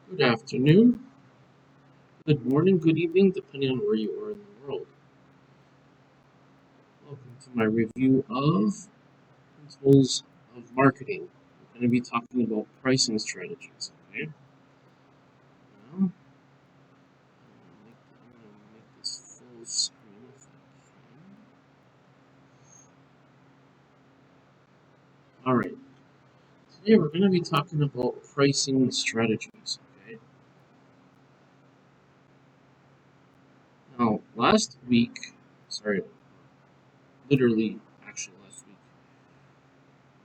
Good afternoon, good morning, good evening, depending on where you are in the world. Welcome to my review of Principles of Marketing. I'm going to be talking about pricing strategies. Okay. Now, I'm going to make this full screen if I can. All right. Today we're going to be talking about pricing strategies. Okay. Now, literally, actually last week,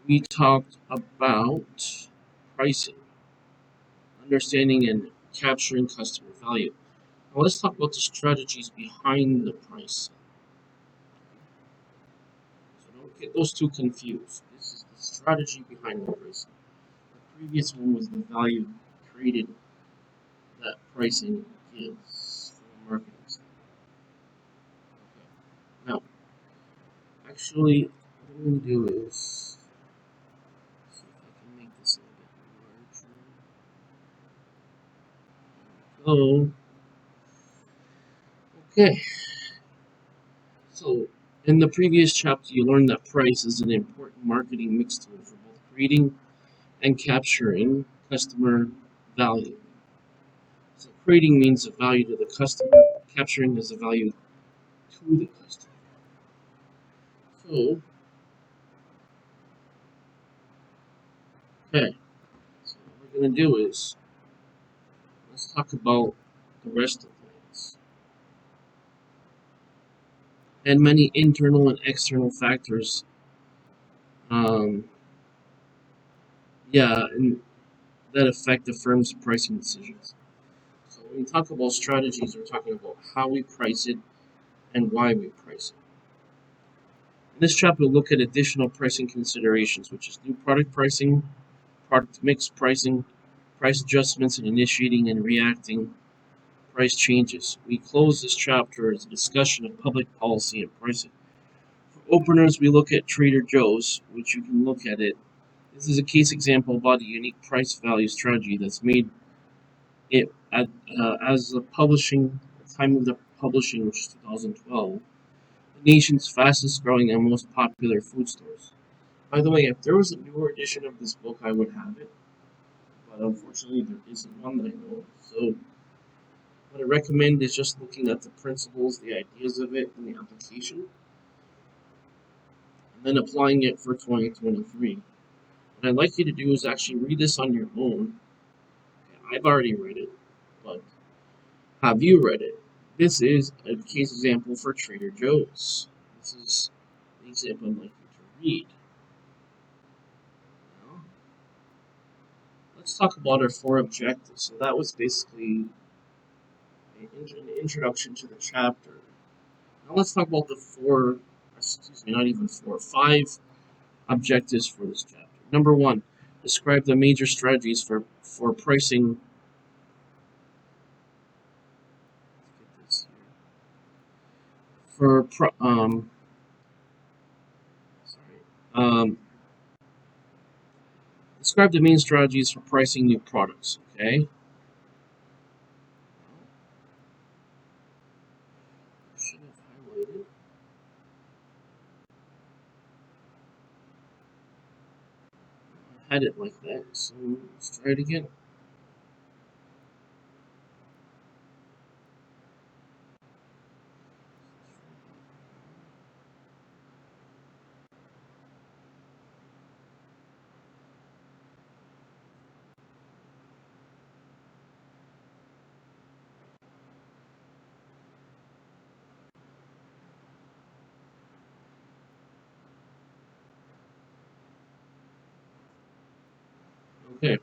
we talked about pricing, understanding and capturing customer value. Now let's talk about the strategies behind the price. So don't get those two confused. This is the strategy behind the pricing. The previous one was the value created that pricing gives from a marketing standpoint. Okay. Now, actually, what I'm going to do is see if I can make this a little bit larger. Okay. So, in the previous chapter, you learned that price is an important marketing mix tool for both creating and capturing customer value. So creating means a value to the customer, capturing is a value to the customer. So, okay, so what we're going to do is, let's talk about the rest of things. And many internal and external factors, um, and that affect the firm's pricing decisions. So when we talk about strategies, we're talking about how we price it and why we price it. In this chapter, we'll look at additional pricing considerations, which is new product pricing, product mix pricing, price adjustments, and initiating and reacting price changes. We close this chapter as a discussion of public policy and pricing. For openers, we look at Trader Joe's, which you can look at it. This is a case example about a unique price value strategy that's made it as the time of the publishing, which is 2012, the nation's fastest growing and most popular food stores. By the way, if there was a newer edition of this book, I would have it, but unfortunately, there isn't one that I know of. So, what I recommend is just looking at the principles, the ideas of it, and the application, and then applying it for 2023. What I'd like you to do is actually read this on your own. I've already read it, but have you read it? This is a case example for Trader Joe's. This is the example I'd like you to read. Now, let's talk about our four objectives. So that was basically an introduction to the chapter. Now let's talk about the five objectives for this chapter. Number one, describe the major strategies for pricing. Let's get this here. Describe the main strategies for pricing new products. Okay. Should have highlighted. I had it like that. So let's try it again. Okay. At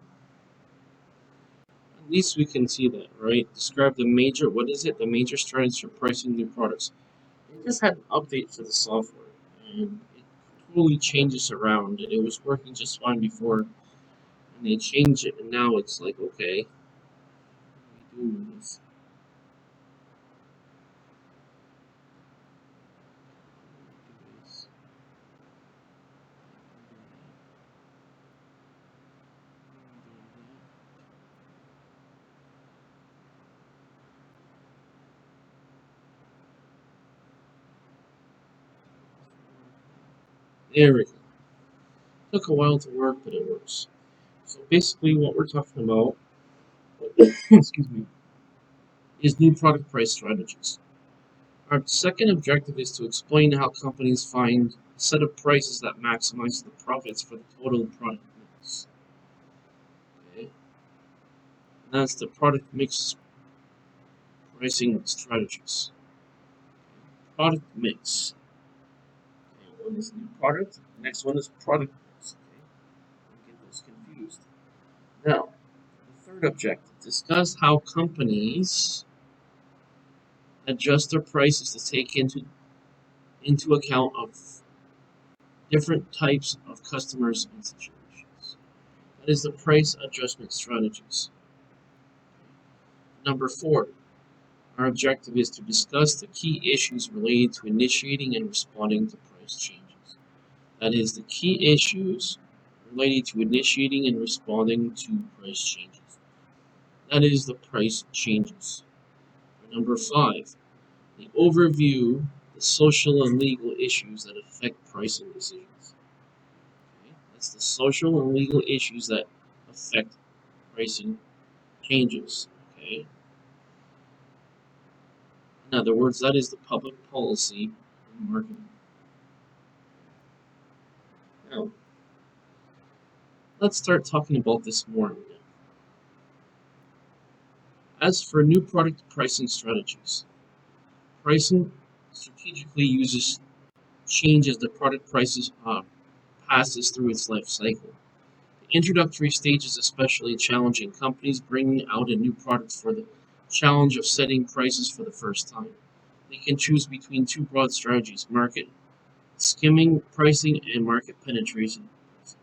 least we can see that, right? Describe the major. What is it? The major strategies for pricing new products. It just had an update for the software, and it totally changes around. And it was working just fine before, and they changed it, and now it's like, okay, what are we doing with this? There we go. Took a while to work, but it works. So basically what we're talking about, excuse me, is new product price strategies. Our second objective is to explain how companies find a set of prices that maximize the profits for the total product mix. Okay? And that's the product mix pricing strategies. Product mix. Okay, one is new product, the next one is product mix. Okay? Don't get those confused. Now, the third objective, discuss how companies adjust their prices to take into account of different types of customers and situations. That is the price adjustment strategies. Number 4, our objective is to discuss the key issues related to initiating and responding to price changes. That is the key issues related to initiating and responding to price changes. That is the price changes. Number 5, the overview the social and legal issues that affect pricing decisions. Okay? That's the social and legal issues that affect pricing changes. Okay? In other words, that is the public policy in marketing. Now, let's start talking about this more. As for new product pricing strategies, pricing strategically uses change as the product prices passes through its life cycle. The introductory stage is especially challenging. Companies bringing out a new product for the challenge of setting prices for the first time. They can choose between two broad strategies: market skimming pricing and market penetration pricing.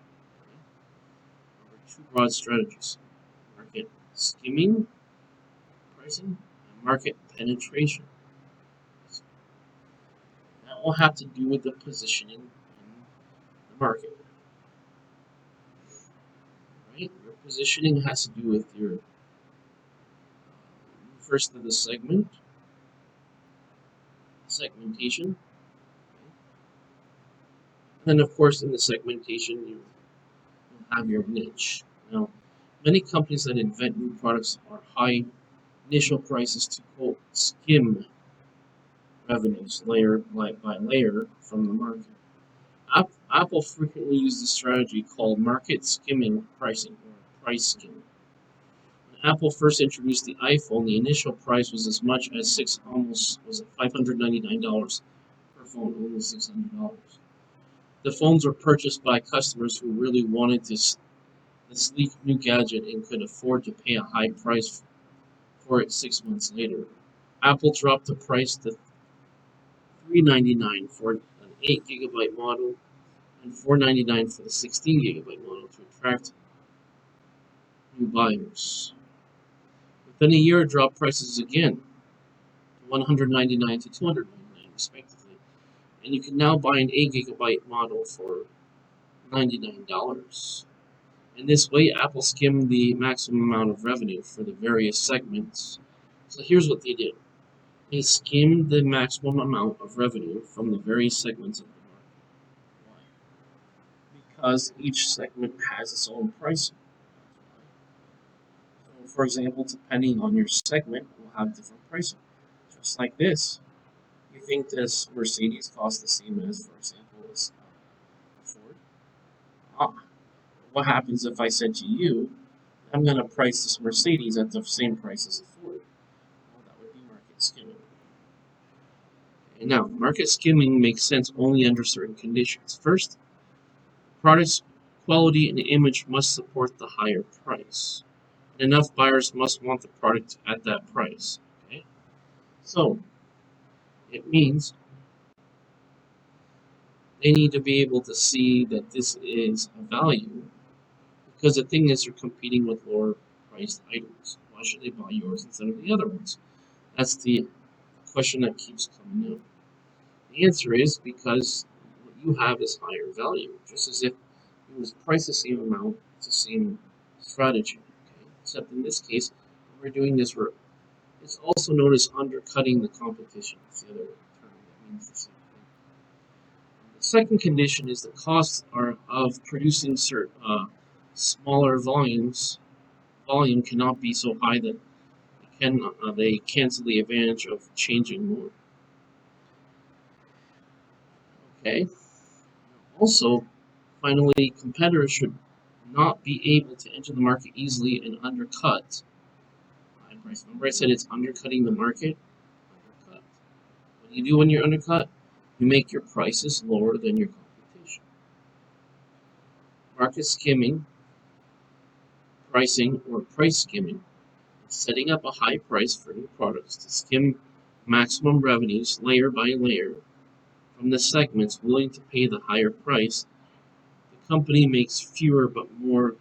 Two broad strategies: market skimming pricing and market penetration. That will have to do with the positioning in the market. Right? Your positioning has to do with your first of the segmentation. And then of course in the segmentation you have your niche. Now, many companies that invent new products are high initial prices to quote skim revenues layer by layer from the market. Apple frequently uses a strategy called market skimming pricing or price skimming. When Apple first introduced the iPhone, the initial price was as much as $599 per phone, almost $600. The phones were purchased by customers who really wanted the sleek new gadget and could afford to pay a high price for it 6 months later. Apple dropped the price to $399 for an 8 GB model and $499 for the 16 GB model to attract new buyers. Within a year, it dropped prices again to $199 to $299 respectively, and you can now buy an 8 GB model for $99. In this way, Apple skimmed the maximum amount of revenue for the various segments. So here's what they did. They skimmed the maximum amount of revenue from the various segments of the market. Why? Because each segment has its own pricing. So, for example, depending on your segment, will have different pricing. Just like this. You think this Mercedes costs the same as, for example, as Ford? What happens if I said to you, I'm going to price this Mercedes at the same price as a Ford? Well, that would be market skimming. And now, market skimming makes sense only under certain conditions. First, product's quality and image must support the higher price. And enough buyers must want the product at that price. Okay? So, it means they need to be able to see that this is a value, because the thing is, you're competing with lower priced items. Why should they buy yours instead of the other ones? That's the question that keeps coming up. The answer is because what you have is higher value. Just as if it was priced the same amount, it's the same strategy. Okay? Except in this case, when we're doing this, it's also known as undercutting the competition. It's the other term that means the same thing. Second condition is the costs of producing smaller volume cannot be so high that they cancel the advantage of changing more. Okay. Also, finally, competitors should not be able to enter the market easily and undercut high price. Remember I said it's undercutting the market? Undercut. What do you do when you're undercut? You make your prices lower than your competition. Market skimming, pricing, or price skimming is setting up a high price for new products to skim maximum revenues layer by layer from the segments willing to pay the higher price. The company makes fewer but more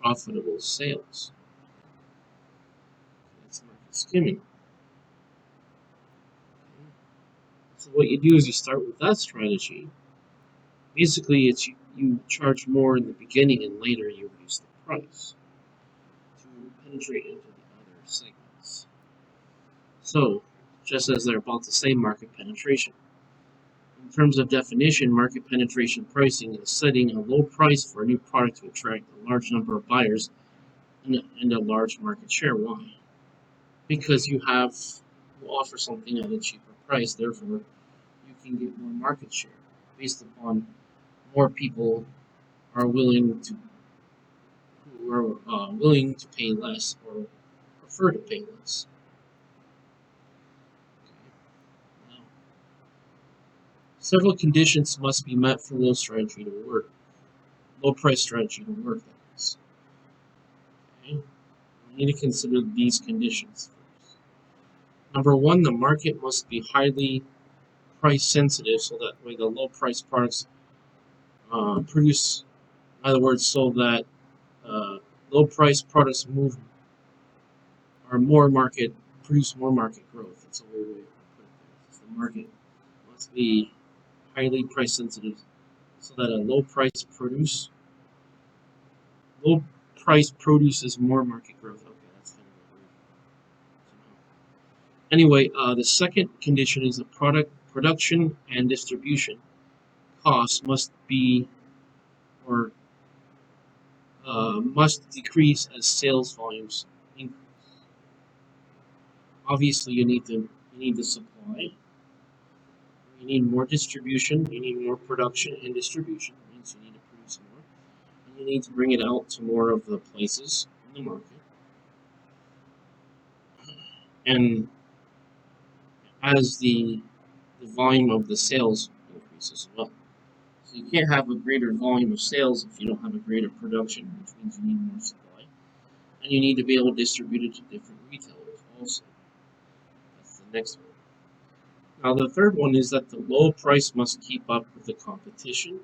profitable sales. That's market skimming. So what you do is you start with that strategy. Basically, it's you charge more in the beginning and later you reduce the price to penetrate into the other segments. So, just as they're about to say, market penetration. In terms of definition, market penetration pricing is setting a low price for a new product to attract a large number of buyers and a large market share. Why? Because you offer something at a cheaper price, therefore you can get more market share based upon more people are willing to pay less or prefer to pay less. Now, several conditions must be met for low strategy to work. Low price strategy to work, that is. Okay? We need to consider these conditions first. Number one, the market must be highly price sensitive, so that way the low price products produce, in other words, so that low price products produce more market growth. That's a way to put it. The market must be highly price sensitive, so that a low price produces more market growth. Okay, that's kind of weird. Anyway, the second condition is the production and distribution costs must decrease as sales volumes increase. Obviously, you need the supply. You need more distribution. You need more production and distribution. It means you need to produce more, and you need to bring it out to more of the places in the market. And as the volume of the sales increases as well. So you can't have a greater volume of sales if you don't have a greater production, which means you need more supply. And you need to be able to distribute it to different retailers also. That's the next one. Now the third one is that the low price must keep up with the competition.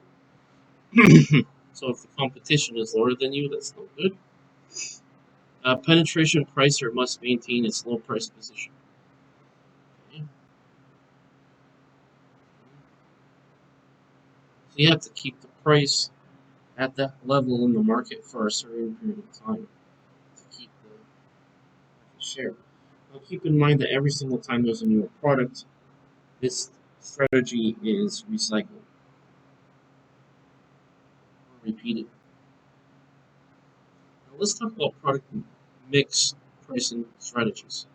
So if the competition is lower than you, that's no good. Penetration pricer must maintain its low price position. Okay. So you have to keep the price at that level in the market for a certain period of time to keep the share. Now keep in mind that every single time there's a new product, this strategy is recycled or repeated. Now let's talk about product mix pricing strategies.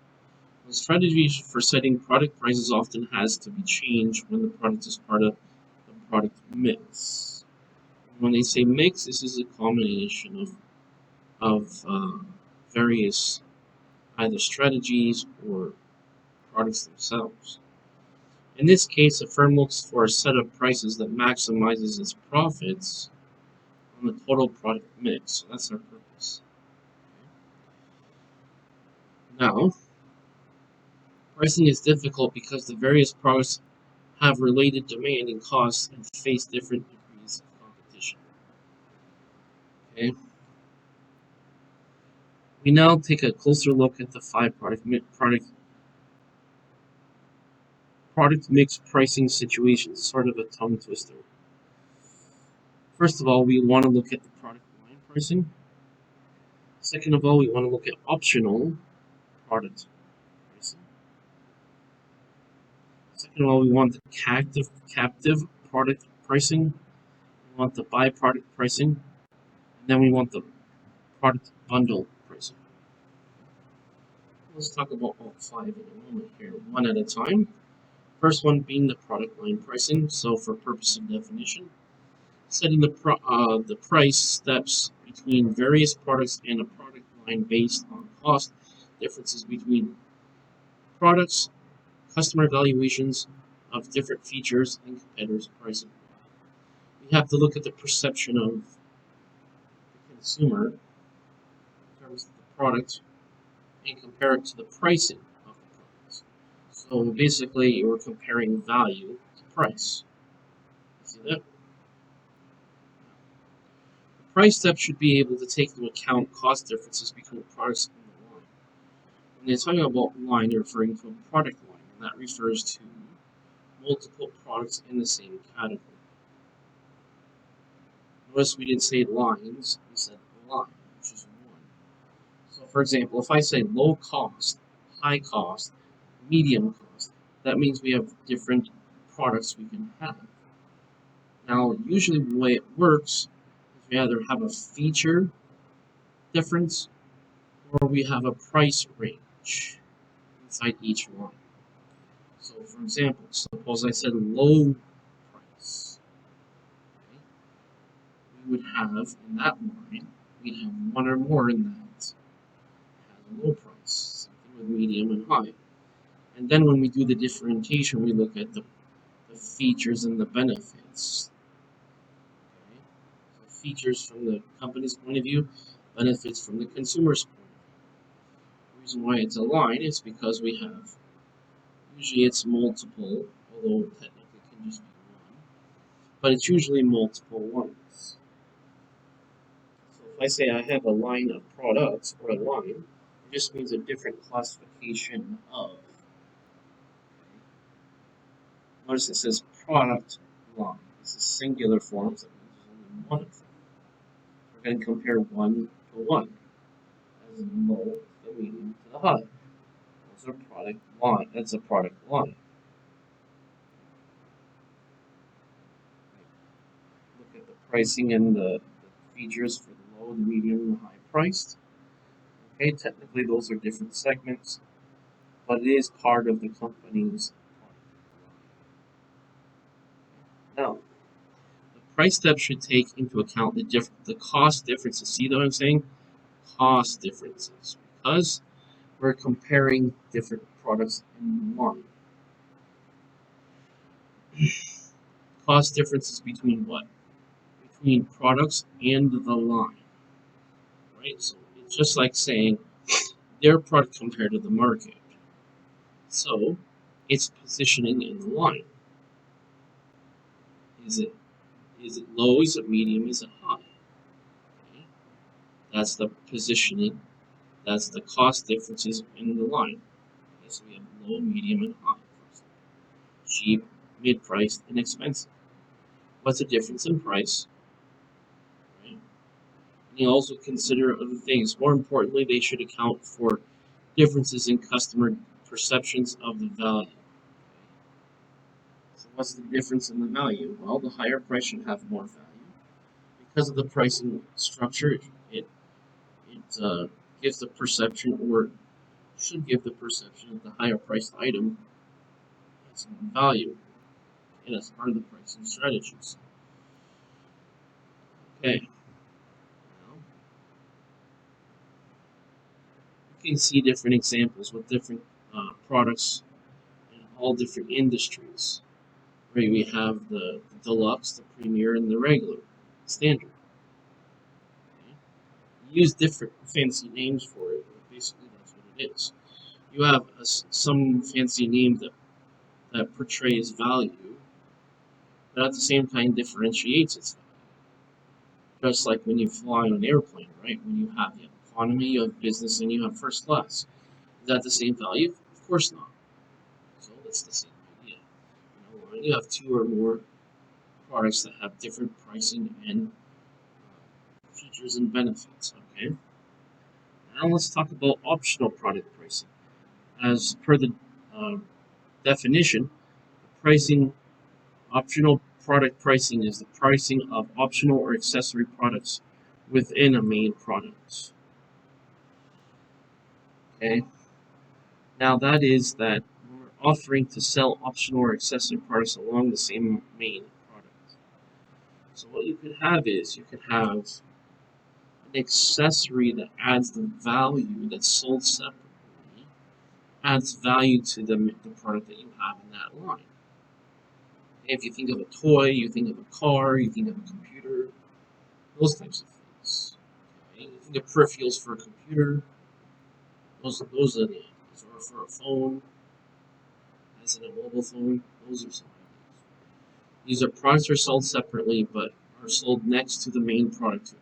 The strategy for setting product prices often has to be changed when the product is part of the product mix. When they say mix, this is a combination of various either strategies or products themselves. In this case, a firm looks for a set of prices that maximizes its profits on the total product mix. So that's our purpose. Now, pricing is difficult because the various products have related demand and costs and face different degrees of competition. Okay. We now take a closer look at the 5 product mix pricing situations, sort of a tongue twister. First of all, we want to look at the product line pricing. Second of all, we want to look at optional product pricing. Second of all, we want the captive product pricing, we want the by-product pricing, and then we want the product bundle pricing. Let's talk about all 5 in a moment here, one at a time. First one being the product line pricing. So for purpose of definition, setting the price steps between various products and a product line based on cost differences between products, customer evaluations of different features, and competitors' pricing. We have to look at the perception of the consumer in terms of the product and compare it to the pricing of the product. So basically, we're comparing value to price. See that? The price step should be able to take into account cost differences between products in the line. When they're talking about line, they're referring to a product line, and that refers to multiple products in the same category. Notice we didn't say lines, we said line, which is one. So for example, if I say low cost, high cost, medium cost, that means we have different products we can have. Now, usually the way it works is we either have a feature difference or we have a price range inside each line. So for example, suppose I said low price. Okay. We would have in that line, we'd have one or more in that has a low price, something with medium and high. And then when we do the differentiation, we look at the features and the benefits. Okay. So features from the company's point of view, benefits from the consumer's point of view. The reason why it's a line is because we have, usually it's multiple, although technically it can just be one, but it's usually multiple ones. So if I say I have a line of products or a line, it just means a different classification of. Notice it says product line. This is singular forms, that means there's only one of them. We're going to compare 1 to 1, as in low to the medium to the high. Those are product line. That's a product line. Look at the pricing and the features for the low, the medium, and the high priced. Okay, technically those are different segments, but it is part of the company's. Now, the price step should take into account the cost differences. See what I'm saying? Cost differences, because we're comparing different products in one. Cost differences between what? Between products and the line. Right? So it's just like saying their product compared to the market. So it's positioning in the line. Is it low? Is it medium? Is it high? Okay. That's the positioning. That's the cost differences in the line. Okay, so we have low, medium, and high. Cheap, mid-priced, and expensive. What's the difference in price? Right? And you also consider other things. More importantly, they should account for differences in customer perceptions of the value. So what's the difference in the value? Well, the higher price should have more value. Because of the pricing structure, it gives the perception, or should give the perception, that the higher priced item has more value. And that's part of the pricing strategies. Okay. Now, you can see different examples with different products in all different industries. Where we have the deluxe, the premier, and the regular, standard. Okay. You use different fancy names for it, but basically that's what it is. You have some fancy name that portrays value, but at the same time differentiates its value. Just like when you fly on an airplane, right? When you have economy, you have business, and you have first class. Is that the same value? Of course not. So that's the same idea. You have 2 or more products that have different pricing and features and benefits. Okay. Now let's talk about optional product pricing. As per the definition, optional product pricing is the pricing of optional or accessory products within a main product. Okay. Now that is that we're offering to sell optional or accessory products along the same main product. So what you could have is you could have an accessory that adds the value that's sold separately, adds value to the product that you have in that line. If you think of a toy, you think of a car, you think of a computer, those types of things. Okay? You think of peripherals for a computer, those are the or for a phone, as in a mobile phone, those are some ideas. These are products that are sold separately but are sold next to the main product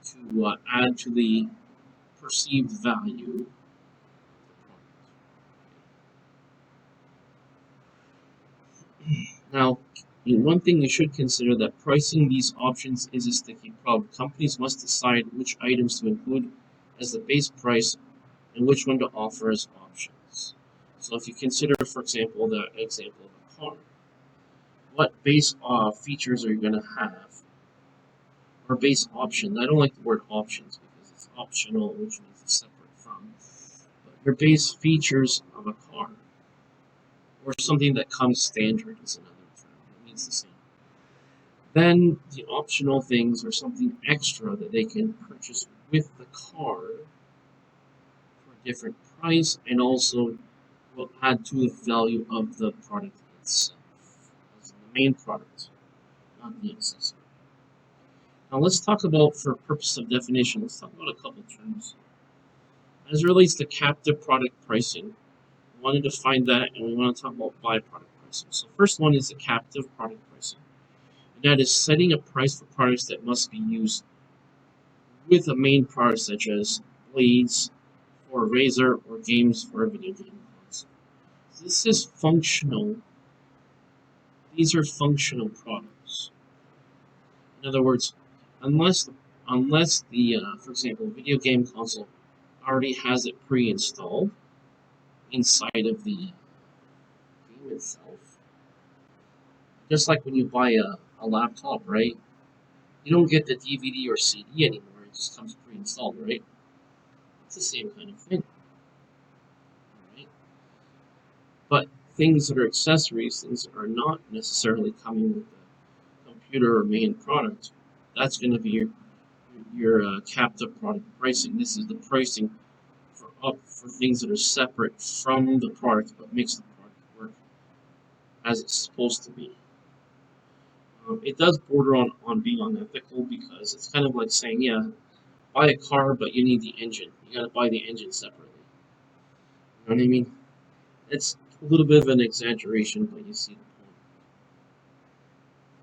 to add to the perceived value of the product. Now, one thing you should consider that pricing these options is a sticky problem. Companies must decide which items to include as the base price and which one to offer as options. So if you consider, for example, the example of a car, what base features are you going to have? Or base option. I don't like the word options because it's optional, which means it's separate from. But your base features of a car, or something that comes standard is another term. It means the same. Then the optional things are something extra that they can purchase with the car for a different price and also will add to the value of the product itself. As the main product, not the accessory. Now let's talk about, for purpose of definition, let's talk about a couple terms. As it relates to captive product pricing, we want to define that and we want to talk about byproduct pricing. So first one is the captive product pricing. And that is setting a price for products that must be used with a main product such as blades for a razor or games for a video game console. So this is functional. These are functional products. In other words, unless the for example, video game console already has it pre-installed inside of the game itself. Just like when you buy a laptop, right? You don't get the DVD or CD anymore, it just comes pre-installed, right? It's the same kind of thing. Right? But things that are accessories, things that are not necessarily coming with the computer or main product, that's going to be your captive product pricing. This is the pricing for things that are separate from the product but makes the product work as it's supposed to be. It does border on being unethical because it's kind of like saying, yeah, buy a car but you need the engine. You got to buy the engine separately. You know what I mean? It's a little bit of an exaggeration, but you see the point.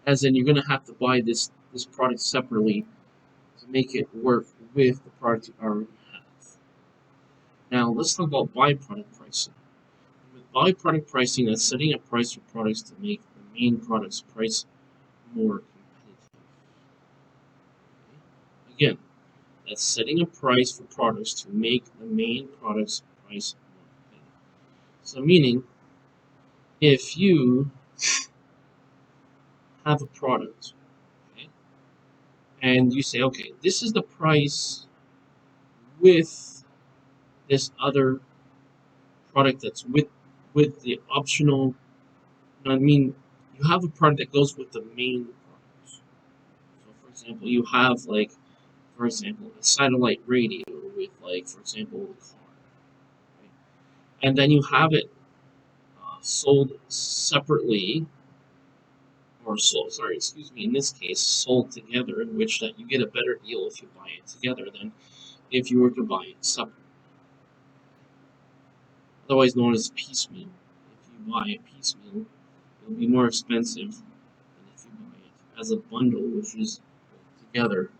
As in, you're going to have to buy this product separately to make it work with the product you already have. Now, let's talk about byproduct pricing. With byproduct pricing, that's setting a price for products to make the main product's price more competitive. Again, that's setting a price for products to make the main product's price more competitive. So meaning, if you have a product, okay, and you say, okay, this is the price with this other product that's with the optional, you know what I mean? You have a product that goes with the main product. So for example, you have like, for example, a satellite radio with like, for example, a car. Right? And then you have it sold separately, or sold, sorry, excuse me, in this case, sold together, in which that you get a better deal if you buy it together than if you were to buy it separately. Otherwise known as piecemeal. If you buy it piecemeal, it'll be more expensive than if you buy it as a bundle, which is together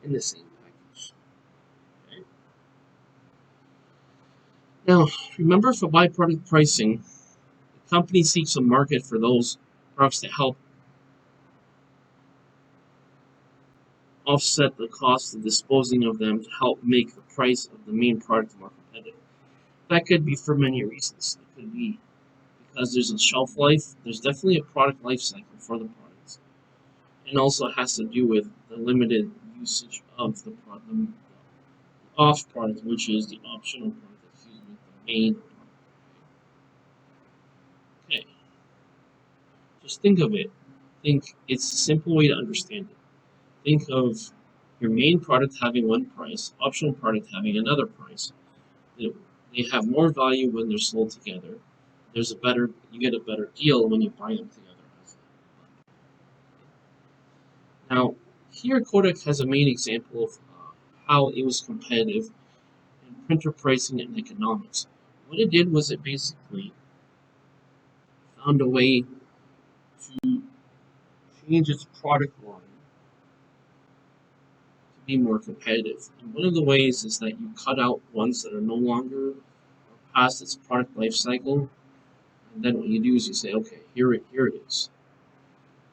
in the same package. Okay? Now, remember for byproduct pricing, the company seeks a market for those products to help offset the cost of disposing of them to help make the price of the main product more competitive. That could be for many reasons. It could be because there's a shelf life. There's definitely a product life cycle for the products. and also has to do with the limited usage of the off product, which is the optional product that's used with the main product. Okay, just think of it. It's a simple way to understand it. Think of your main product having one price, optional product having another price. They have more value when they're sold together. You get a better deal when you buy them together. Now, here Kodak has a main example of how it was competitive in printer pricing and economics. What it did was it basically found a way to change its product line to be more competitive. And one of the ways is that you cut out ones that are no longer past its product life cycle. And then what you do is you say, okay, here it is.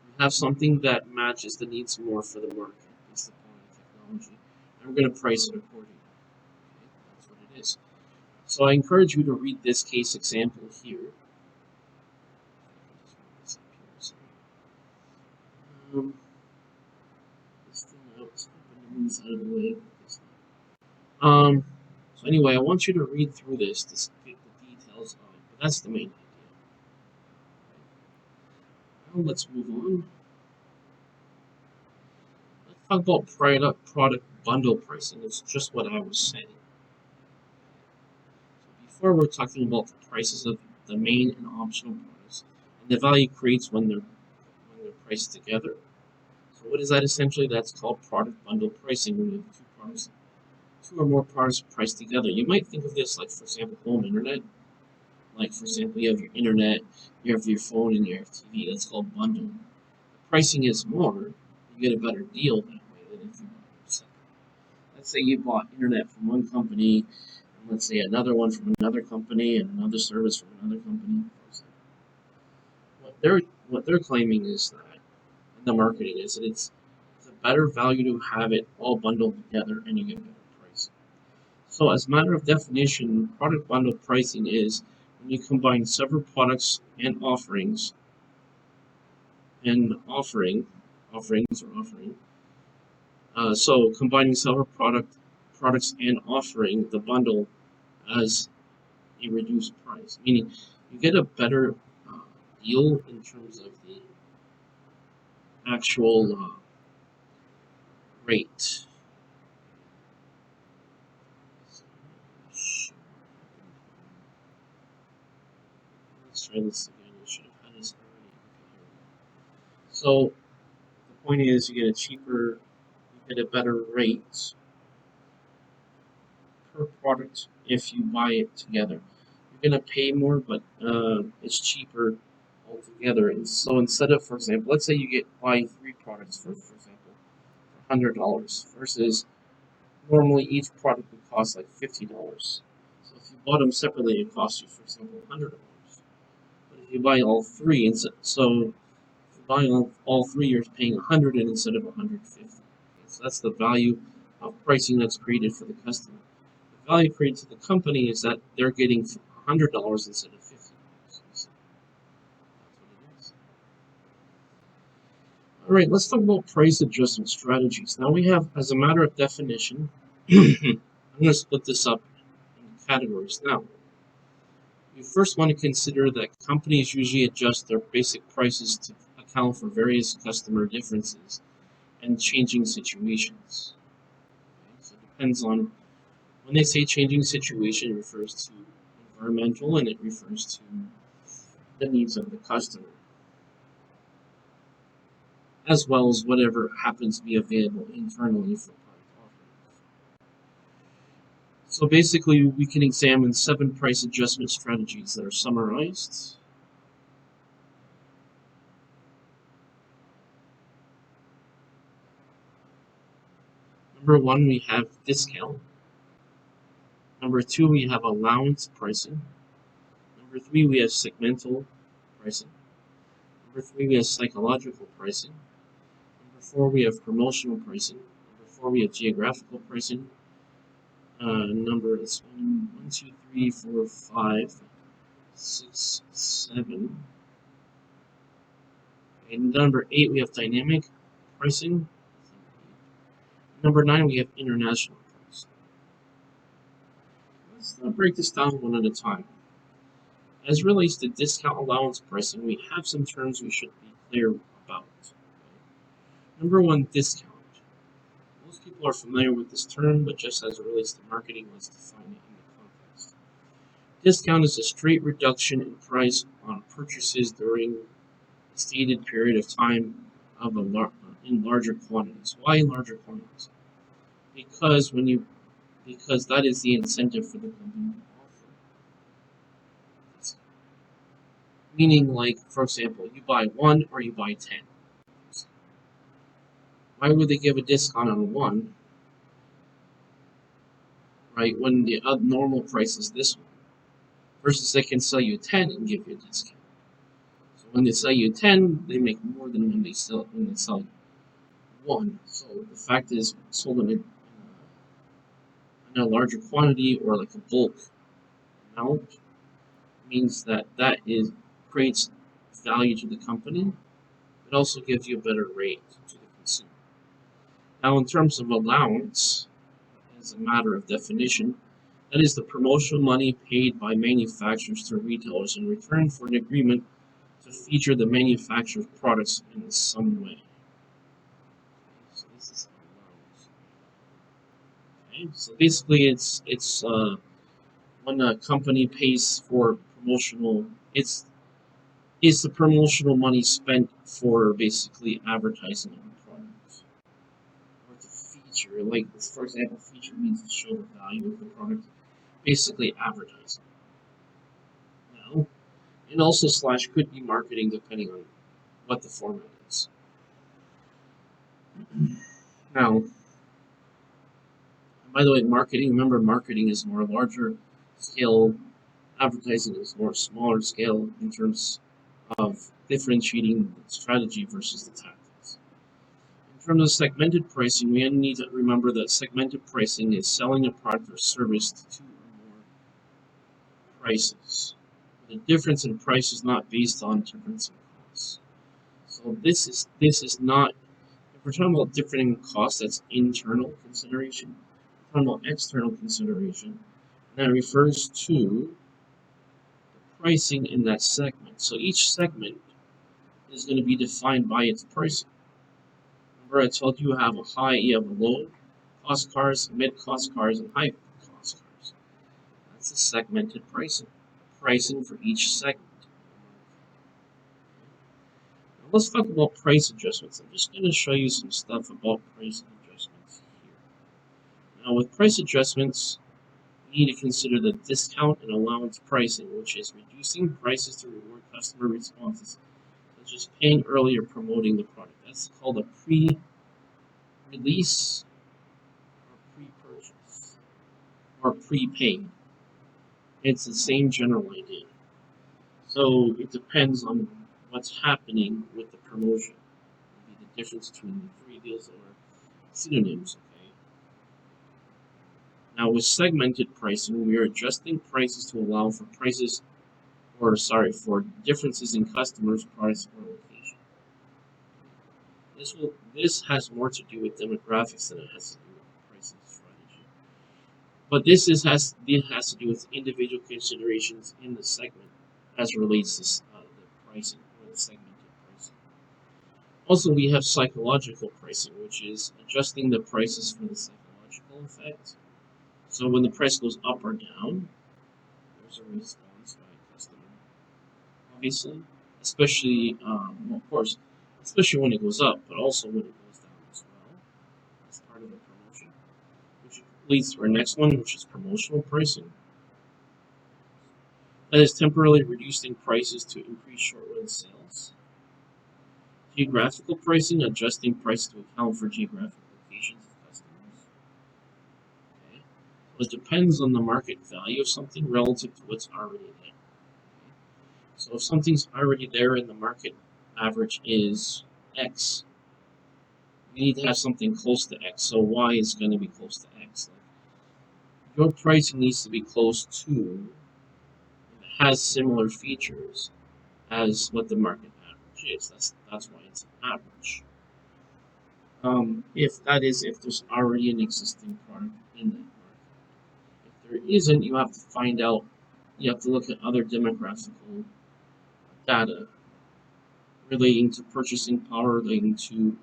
We have something that matches the needs more for the market based upon the technology, and we're going to price it accordingly. Okay, that's what it is. So I encourage you to read this case example here. So anyway, I want you to read through this to get the details of it, but that's the main idea. Now let's move on. Let's talk about product bundle pricing. It's just what I was saying. So before we're talking about the prices of the main and optional products, and the value creates when they're priced together. So what is that essentially? That's called product bundle pricing when you have two or more products priced together. You might think of this like, for example, home internet. Like, for example, you have your internet, you have your phone, and you have TV. That's called bundle. The pricing is more, you get a better deal that way than if you bought them separate. Let's say you bought internet from one company, and let's say another one from another company, and another service from another company. What they're claiming is that, in the marketing, is that it's a better value to have it all bundled together, and you get better pricing. So, as a matter of definition, product bundle pricing is when you combine several products and offerings, so combining several products and offering the bundle as a reduced price, meaning you get a better deal in terms of the actual rate. Let's try this again. I should have had this already. So the point is, you get a better rate per product if you buy it together. You're gonna pay more, but it's cheaper altogether. And so instead of, for example, let's say you buy 3 products for example, for $100 versus normally each product would cost like $50. So if you bought them separately, it costs you, for example, $100. But if you buy all 3, and so if you buy all 3, you're paying 100 instead of 150. Okay, so that's the value of pricing that's created for the customer. The value created to the company is that they're getting $100 instead of $50. That's what it is. All right, let's talk about price adjustment strategies. Now we have, as a matter of definition, I'm going to split this up in categories. Now, you first want to consider that companies usually adjust their basic prices to account for various customer differences and changing situations. Okay, so it depends on, when they say changing situation, it refers to environmental and it refers to the needs of the customer, as well as whatever happens to be available internally for product offerings. So basically, we can examine 7 price adjustment strategies that are summarized. Number 1, we have discount. Number 2, we have allowance pricing. Number 3, we have segmental pricing. Number 3, we have psychological pricing. Number 4, we have promotional pricing. Number 4, we have geographical pricing. Number is 1, 2, 3, 4, 5, 6, 7. And number 8, we have dynamic pricing. Number 9, we have international pricing. Let's break this down one at a time. As relates to discount allowance pricing, we have some terms we should be clear about. Number 1, discount. Most people are familiar with this term, but just as it relates to marketing, let's define it in the context. Discount is a straight reduction in price on purchases during a stated period of time in larger quantities. Why larger quantities? Because that is the incentive for the company to offer. Meaning, like, for example, you buy 1 or you buy 10. Why would they give a discount on 1, right, when the normal price is this one? Versus they can sell you 10 and give you a discount. So when they sell you 10, they make more than when they sell 1. So the fact is, sold in a larger quantity or like a bulk amount means that creates value to the company. It also gives you a better rate to the consumer. Now, in terms of allowance, as a matter of definition, that is the promotional money paid by manufacturers to retailers in return for an agreement to feature the manufacturer's products in some way. So this is allowance. Okay, so basically, it's when a company pays for promotional, it's the promotional money spent for basically advertising on products or to feature. Like, for example, feature means to show the value of the product, basically advertising. Now, and also slash could be marketing depending on what the format is. Now, by the way, remember marketing is more larger scale, advertising is more smaller scale in terms of differentiating the strategy versus the tactics. In terms of segmented pricing, we need to remember that segmented pricing is selling a product or service to 2 or more prices. The difference in price is not based on difference in costs. So this is not, if we're talking about different costs, that's internal consideration. We're talking about external consideration. And that refers to the pricing in that segment. So each segment is going to be defined by its pricing. Remember, I told you have you have a low cost cars, mid cost cars, and high cost cars. That's a segmented pricing. Pricing for each segment. Now let's talk about price adjustments. I'm just going to show you some stuff about price adjustments here. Now, with price adjustments, we need to consider the discount and allowance pricing, which is reducing prices to reward customer responses, such as paying early or promoting the product. That's called a pre-release or pre-purchase or prepaid. It's the same general idea. So it depends on what's happening with the promotion. It'll be the difference between the 3 deals that are synonyms. Okay. Now with segmented pricing, we are adjusting prices to allow for for differences in customers' price or location. This has more to do with demographics than it has to do with pricing strategy. But it has to do with individual considerations in the segment as it relates to the pricing or the segmented pricing. Also, we have psychological pricing, which is adjusting the prices for the psychological effect. So when the price goes up or down, there's a response by a customer, obviously, especially, of course, especially when it goes up, but also when it goes down as well, as part of the promotion, which leads to our next one, which is promotional pricing. That is temporarily reducing prices to increase short-run sales. Geographical pricing, adjusting prices to account for geographic locations of customers. Okay. It depends on the market value of something relative to what's already there. Okay. So if something's already there and the market average is X, you need to have something close to X. So Y is going to be close to X. Your pricing needs to be close to, has similar features as what the market average is. That's why it's an average. if there's already an existing product in that market. If there isn't, you have to find out. You have to look at other demographical data relating to purchasing power, relating to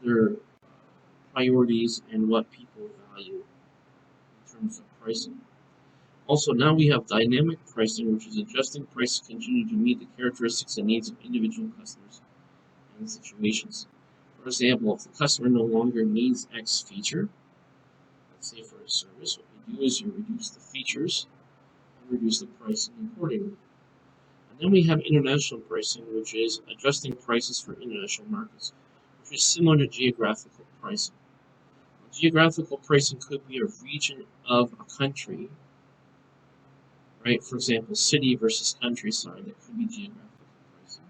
other priorities, and what people value in terms of pricing. Also, now we have dynamic pricing, which is adjusting prices to continue to meet the characteristics and needs of individual customers and situations. For example, if the customer no longer needs X feature, let's say for a service, what you do is you reduce the features and reduce the pricing accordingly. And then we have international pricing, which is adjusting prices for international markets, which is similar to geographical pricing. Geographical pricing could be a region of a country, right? For example, city versus countryside, that could be geographical pricing.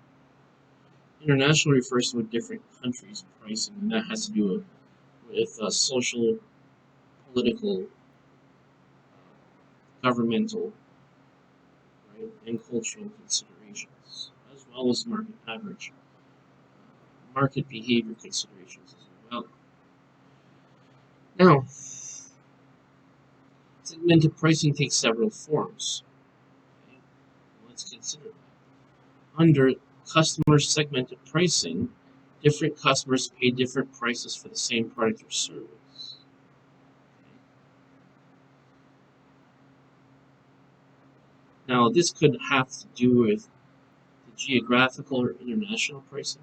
International refers to a different country's pricing, and that has to do with social, political, governmental, right, and cultural considerations, as well as market average, market behavior considerations as well. Now, segmented pricing takes several forms. Okay? Let's consider that. Under customer segmented pricing, different customers pay different prices for the same product or service. Now, this could have to do with the geographical or international pricing,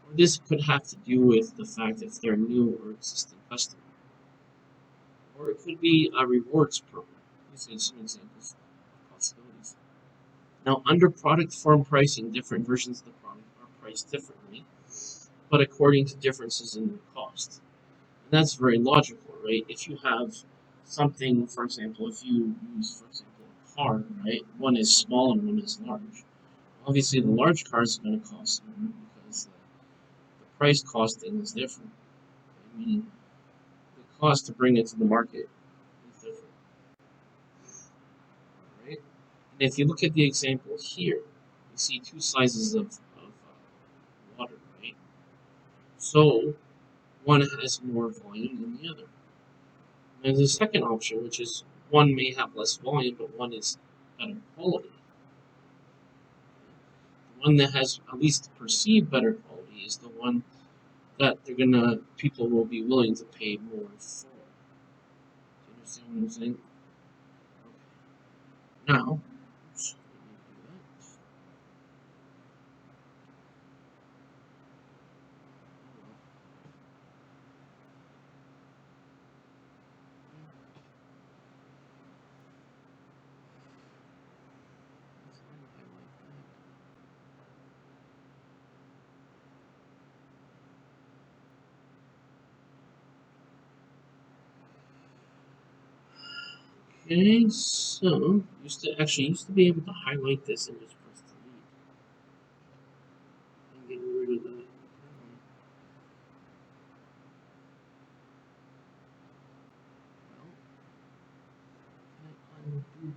or this could have to do with the fact if they're new or existing customer, or it could be a rewards program. These are some examples of possibilities. Now, under product form pricing, different versions of the product are priced differently, but according to differences in their cost. And that's very logical, right? If you have something, for example, if you use, for example, a car, right? One is small and one is large. Obviously, the large car is going to cost more because the price costing is different. Okay? Meaning, the cost to bring it to the market is different, right? And if you look at the example here, you see two sizes of water, right? So one has more volume than the other. And there's a second option, which is one may have less volume, but one is better quality. The one that has at least perceived better quality is the one that people will be willing to pay more for. Do you understand what I'm saying? Okay. Now, oops, let me do that. Okay, so used to be able to highlight this and just press delete and get rid of that. Well, can I undo that?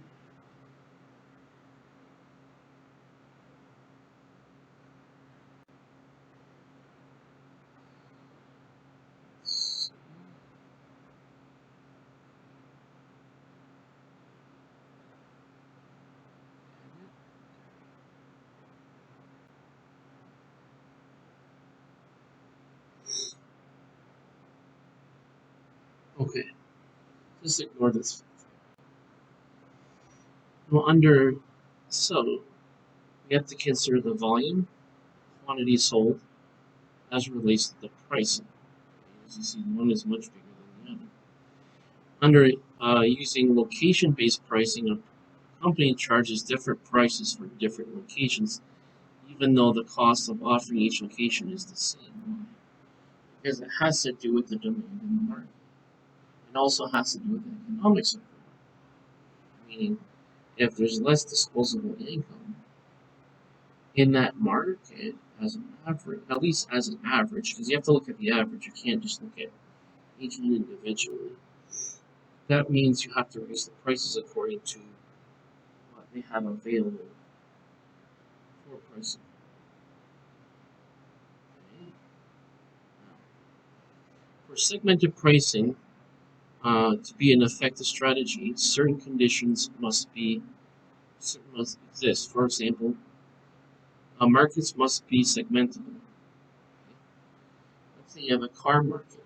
So, okay, just ignore this. Well, under so we have to consider the volume, quantity sold, as it relates to the pricing. As you see, one is much bigger than the other. Under using location-based pricing, a company charges different prices for different locations, even though the cost of offering each location is the same. Because it has to do with the demand in the market. It also has to do with the economics of the market. Meaning, if there's less disposable income in that market as an average, at least as an average, because you have to look at the average, you can't just look at each one individually. That means you have to raise the prices according to what they have available for pricing. Okay. For segmented pricing to be an effective strategy, certain conditions must exist. For example, markets must be segmentable. Let's say you have a car market.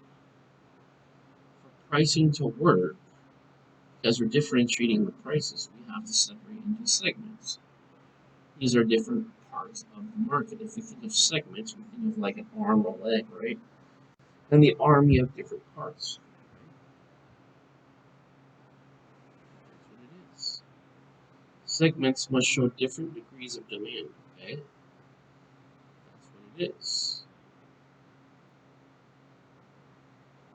For pricing to work, because we're differentiating the prices, we have to separate into segments. These are different parts of the market. If we think of segments, we think of like an arm or leg, right? And the arm, you have different parts. That's what it is. Segments must show different degrees of demand, okay? That's what it is.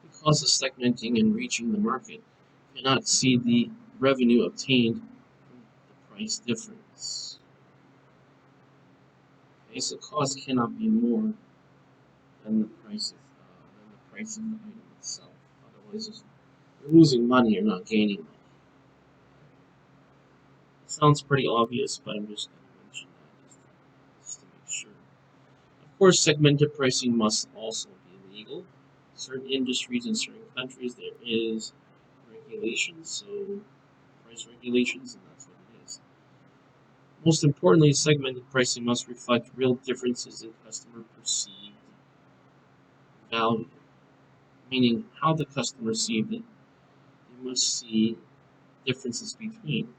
Because of segmenting and reaching the market, you cannot see the revenue obtained from the price difference. Okay, so cost cannot be more than the price of the item itself. Otherwise, you're losing money. You're not gaining money. It sounds pretty obvious, but I'm just going to mention that just to make sure. Of course, segmented pricing must also be legal. Certain industries in certain countries there is regulations, so price regulations, and that's what it is. Most importantly, segmented pricing must reflect real differences in customer perceived value, meaning how the customer sees it. You must see differences between.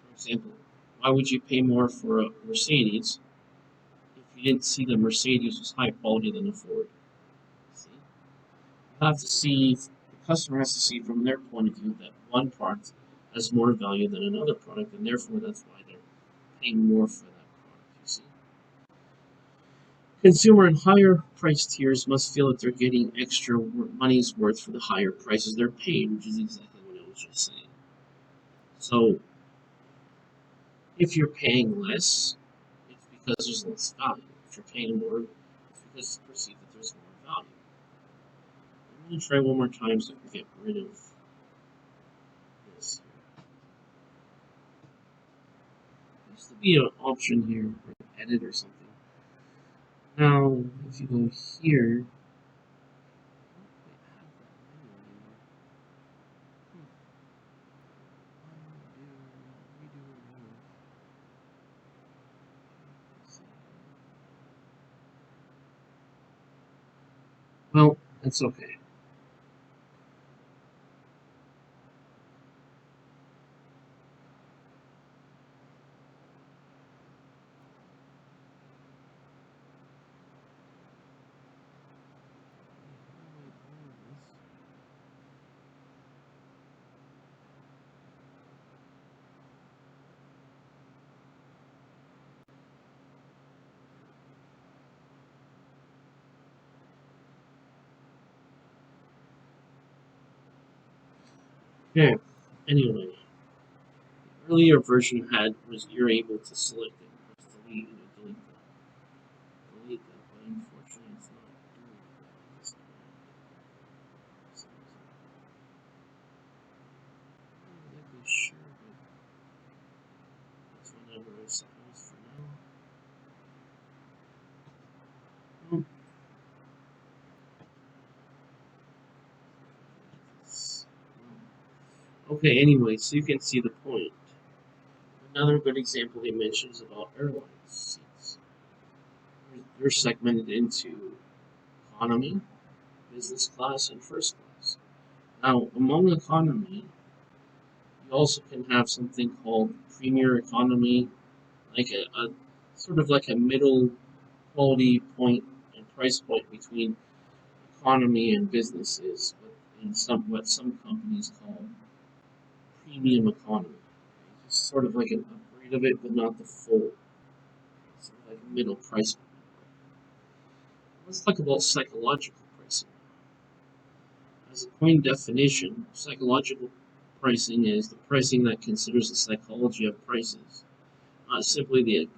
For example, why would you pay more for a Mercedes if you didn't see the Mercedes was higher quality than a Ford? See? You have to see, the customer has to see from their point of view that one product has more value than another product, and therefore that's why they're paying more for that product, you see. Consumer in higher price tiers must feel that they're getting extra money's worth for the higher prices they're paying, which is exactly what I was just saying. So, if you're paying less, it's because there's less value. If you're paying more, it's because it's perceived that there's more value. I'm going to try one more time so I can get rid of this. There used to be an option here for edit or something. Now, if you go here, well, that's okay. Okay, anyway, the earlier version was you're able to select it, press delete, and delete that, but unfortunately it's not doing that this time. So, I'm not really sure, but that's whatever I suppose for now. Well, okay, anyway, so you can see the point. Another good example they mention is about airline seats. They're segmented into economy, business class, and first class. Now, among economy, you also can have something called premier economy, like a sort of like a middle quality point and price point between economy and businesses, in what some companies call premium economy. It's sort of like an upgrade of it, but not the full. Sort of like a middle price point. Let's talk about psychological pricing. As a plain definition, psychological pricing is the pricing that considers the psychology of prices, not simply the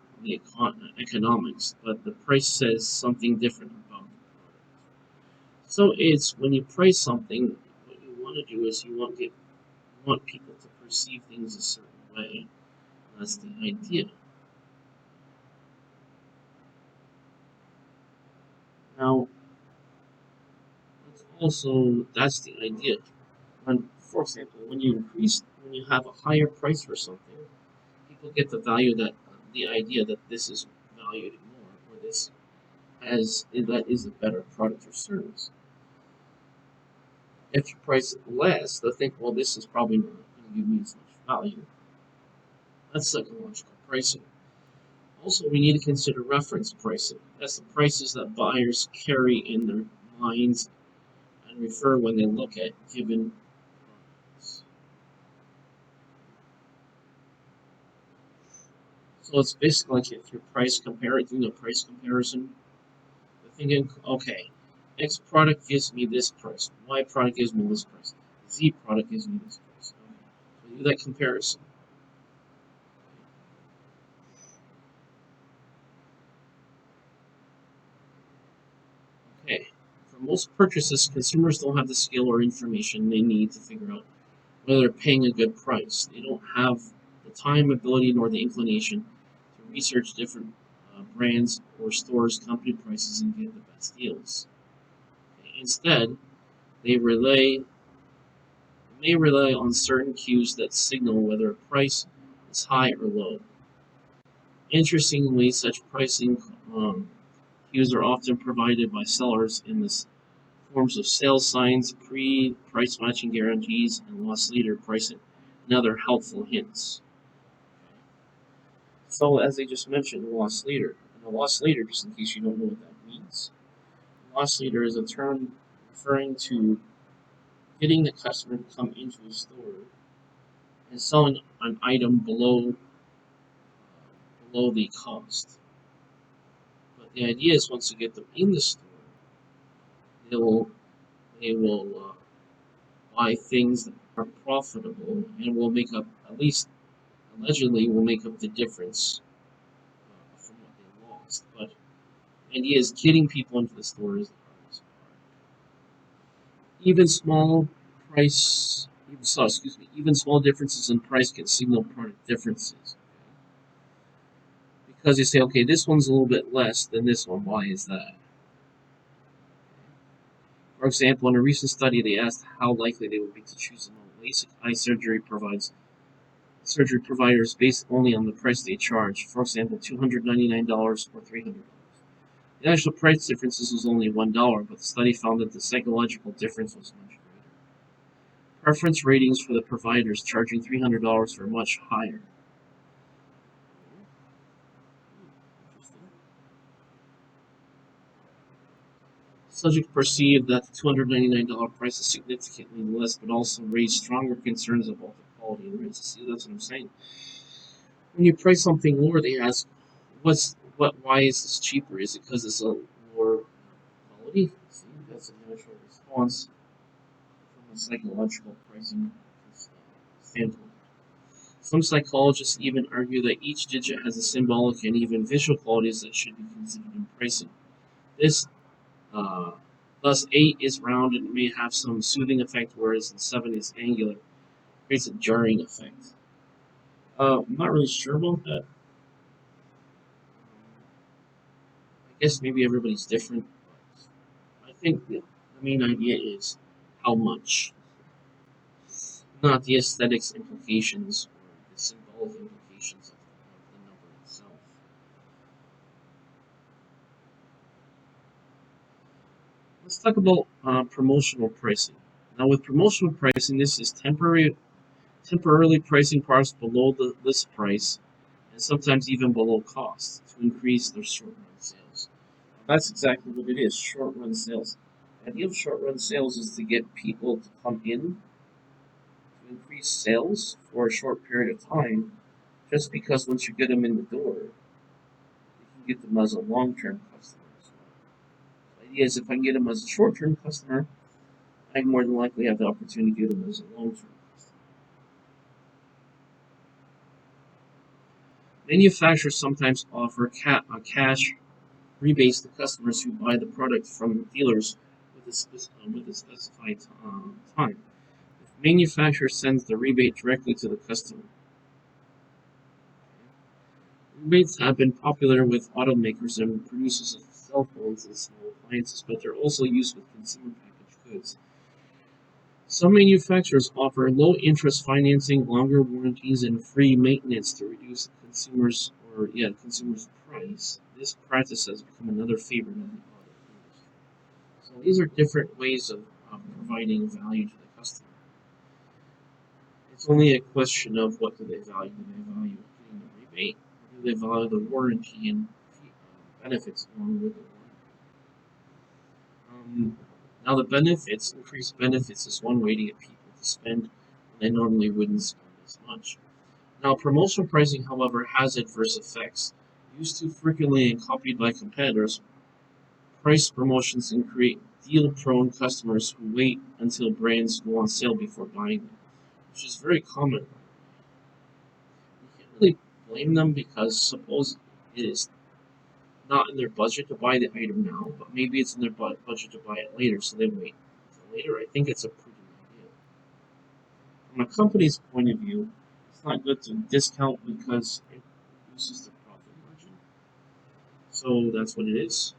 economics, but the price says something different about the product. So it's when you price something, what you want to do is you want people to perceive things a certain way. That's the idea. Now, let's Also, that's the idea. And for example, when you have a higher price for something, people get the idea that this is valued more, or this that is a better product or service. If you price it less, they'll think, well, this is probably not going to give me as much value. That's psychological pricing. Also, we need to consider reference pricing. That's the prices that buyers carry in their minds and refer when they look at given products. So it's basically like if you're doing a price comparison, you're thinking, okay, X product gives me this price, Y product gives me this price, Z product gives me this price. Okay. So do that comparison. Okay. For most purchases, consumers don't have the skill or information they need to figure out whether they're paying a good price. They don't have the time, ability, nor the inclination to research different brands or stores' company prices and get the best deals. Instead, they may rely on certain cues that signal whether a price is high or low. Interestingly, such pricing cues are often provided by sellers in the forms of sales signs, price matching guarantees, and loss leader pricing, and other helpful hints. So, as I just mentioned, loss leader. And a loss leader, just in case you don't know what that means, loss leader is a term referring to getting the customer to come into a store and selling an item below the cost. But the idea is once you get them in the store, they will they will buy things that are profitable and will make up at least allegedly will make up the difference from what they lost. But the idea is getting people into the store is the hardest part. Even small even small differences in price can signal product differences. Because you say, okay, this one's a little bit less than this one. Why is that? For example, in a recent study, they asked how likely they would be to choose among LASIK eye surgery providers based only on the price they charge. For example, $299 or $300. The actual price difference was only $1, but the study found that the psychological difference was much greater. Preference ratings for the providers charging $300 were much higher. Subjects perceived that the $299 price is significantly less, but also raised stronger concerns about the quality and rates. See, that's what I'm saying. When you price something lower, they ask, why is this cheaper? Is it because it's a lower quality? See, that's a natural response from a psychological pricing standpoint. Some psychologists even argue that each digit has a symbolic and even visual qualities that should be considered in pricing. This Uh, Thus, 8 is round and may have some soothing effect, whereas 7 is angular, creates a jarring effect. I'm not really sure about that. I guess maybe everybody's different, but I think the main idea is how much, not the aesthetics implications or the symbolic implications of the number itself. Let's talk about promotional pricing. Now, with promotional pricing, this is temporarily pricing products below the list price and sometimes even below cost to increase their short run sales. That's exactly what it is, short run sales. The idea of short run sales is to get people to come in to increase sales for a short period of time, just because once you get them in the door, you can get them as a long term customer as well. The idea is if I can get them as a short term customer, I more than likely have the opportunity to get them as a long term customer. Manufacturers sometimes offer cash rebates to customers who buy the product from dealers with a specified time. If the manufacturer sends the rebate directly to the customer. Rebates have been popular with automakers and producers of cell phones and small appliances, but they're also used with consumer packaged goods. Some manufacturers offer low-interest financing, longer warranties, and free maintenance to reduce the consumer's price. This practice has become another favorite of the auto industry. So these are different ways of providing value to the customer. It's only a question of what do they value. Do they value getting the rebate, or do they value the warranty and benefits along with the warranty? Now the benefits, increased benefits is one way to get people to spend when they normally wouldn't spend as much. Now promotional pricing, however, has adverse effects. Used too frequently and copied by competitors, price promotions can create deal-prone customers who wait until brands go on sale before buying them, which is very common. You can't really blame them because suppose it is not in their budget to buy the item now, but maybe it's in their budget to buy it later, so they wait until later. I think it's a prudent idea. From a company's point of view, it's not good to discount because it reduces the profit margin. So that's what it is.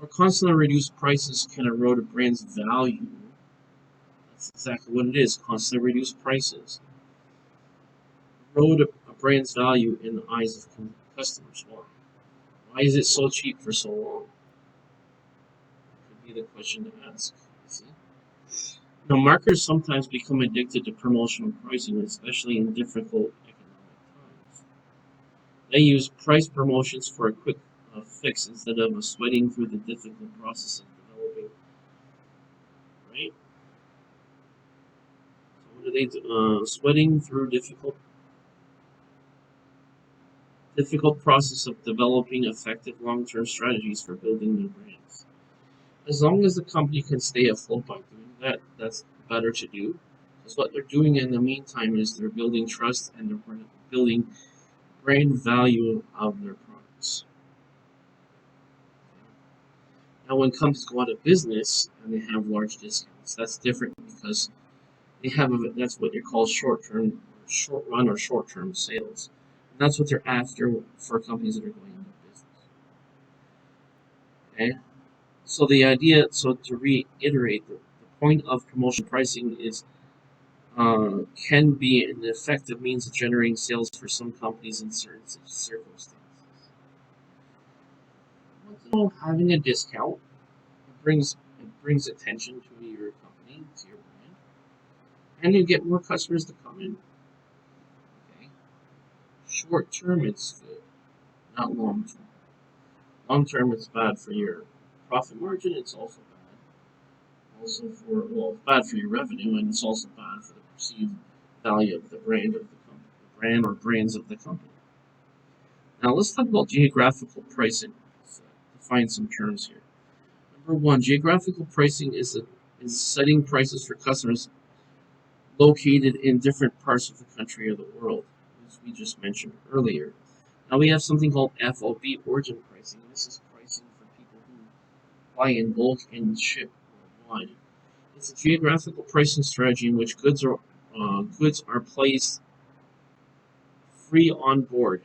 Or constantly reduced prices can erode a brand's value. That's exactly what it is, constantly reduced prices. Erode a brand's value in the eyes of customers. Why is it so cheap for so long? Could be the question to ask. See? Now, marketers sometimes become addicted to promotional pricing, especially in difficult economic times. They use price promotions for a quick fix instead of sweating through the difficult process of developing. Right? So what do they do? Sweating through difficult process of developing effective long-term strategies for building new brands. As long as the company can stay afloat by doing that, that's better to do. Because what they're doing in the meantime is they're building trust and they're building brand value of their products. Now, when companies go out of business and they have large discounts, that's different because they have that's what they call short run or short-term sales. And that's what they're after for companies that are going out of business. Okay. So to reiterate, the point of promotion pricing is can be an effective means of generating sales for some companies in certain circumstances. Also, having a discount brings attention to your company, to your brand, and you get more customers to come in. Okay, short term it's good, not long term. Long term it's bad for your profit margin. It's also bad. Bad for your revenue, and it's also bad for the perceived value of the brand of the company, the brand or brands of the company. Now let's talk about geographical pricing. Let's define some terms here. Number one, geographical pricing is setting prices for customers located in different parts of the country or the world, as we just mentioned earlier. Now we have something called FOB, origin pricing. This is pricing for people who buy in bulk and ship worldwide. It's a geographical pricing strategy in which goods are placed free on board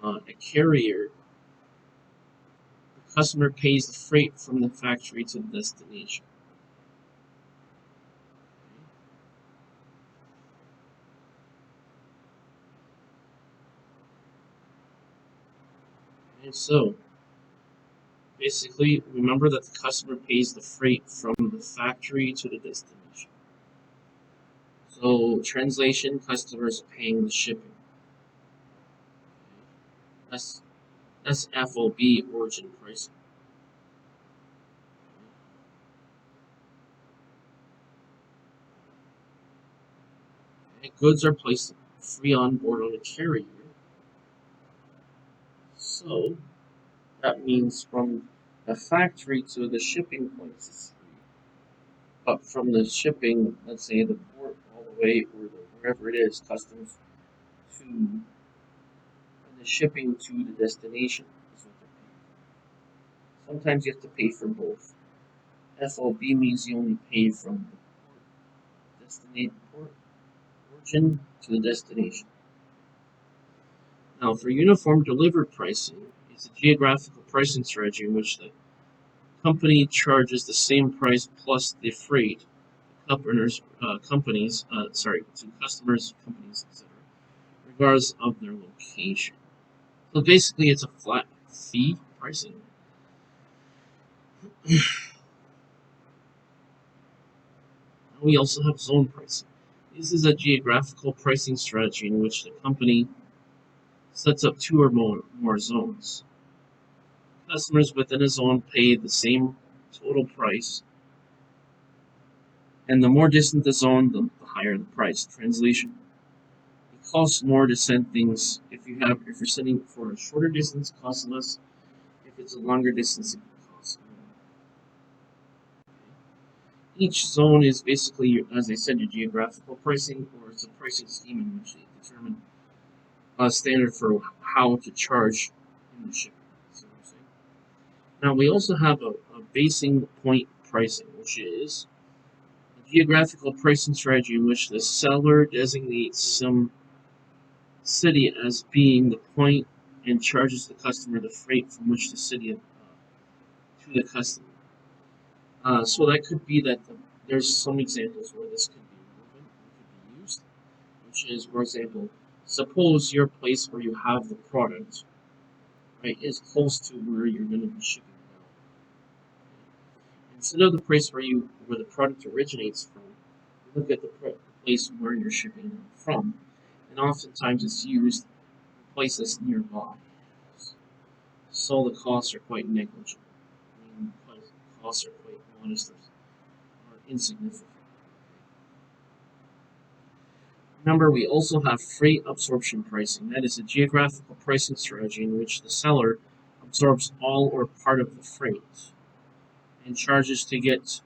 a carrier. The customer pays the freight from the factory to the destination. And so, basically, remember that the customer pays the freight from the factory to the destination. So, translation, customers paying the shipping. That's FOB, origin pricing. Okay. Goods are placed free on board on a carrier. So, that means from the factory to the shipping place is free. But from the shipping, let's say the port all the way or wherever it is, customs to and the shipping to the destination is what they're paying. Sometimes you have to pay for both. FOB means you only pay from the port origin to the destination. Now, for uniform delivered pricing, it's a geographical pricing strategy in which the company charges the same price plus the freight to customers, companies, etc., regardless of their location. So basically, it's a flat fee pricing. We also have zone pricing. This is a geographical pricing strategy in which the company sets up two or more zones. Customers within a zone pay the same total price, and the more distant the zone, the higher the price. Translation: it costs more to send things if you're sending for a shorter distance, it costs less. If it's a longer distance, it costs more. Each zone is basically, as I said, your geographical pricing, or it's a pricing scheme in which they determine a standard for how to charge in the shipping. See what I'm saying? Now we also have a basing point pricing, which is a geographical pricing strategy in which the seller designates some city as being the point and charges the customer the freight from which the city to the customer. So that could be that there's some examples where this could be relevant, could be used, which is, for example, suppose your place where you have the product, right, is close to where you're going to be shipping it out. Instead of the place where the product originates from, you look at the place where you're shipping it from, and oftentimes it's used in places nearby. So the costs are quite negligible. I mean, the costs are quite modest or insignificant. Remember, we also have freight absorption pricing. That is a geographical pricing strategy in which the seller absorbs all or part of the freight and charges to get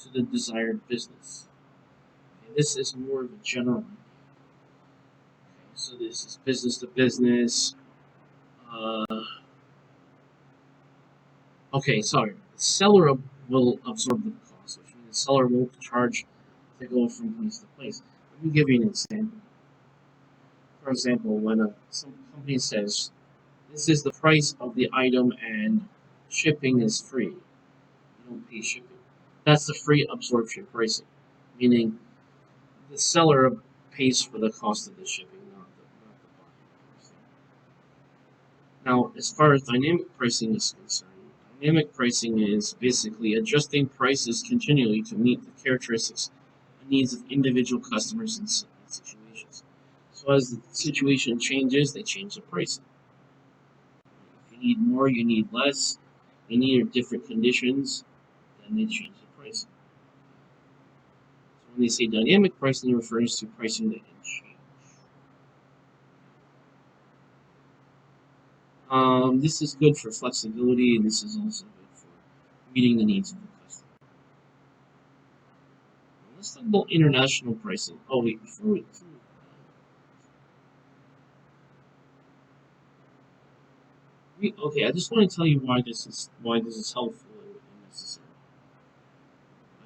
to the desired business. Okay, this is more of a general idea. Okay, so this is business to business. The seller will absorb the cost, which means the seller won't charge to go from place to place. Let me give you an example. For example, when some company says, this is the price of the item and shipping is free, you don't pay shipping. That's the free absorption pricing, meaning the seller pays for the cost of the shipping, not the buyer. Now, as far as dynamic pricing is concerned, dynamic pricing is basically adjusting prices continually to meet the characteristics and needs of individual customers and situations. So as the situation changes, they change the pricing. If you need more, you need less, you need different conditions, then they change the pricing. So when they say dynamic pricing, it refers to pricing that can change. This is good for flexibility, and this is also good for meeting the needs of the customer. Let's talk about international pricing. Oh wait, before we okay, I just want to tell you why this is helpful and necessary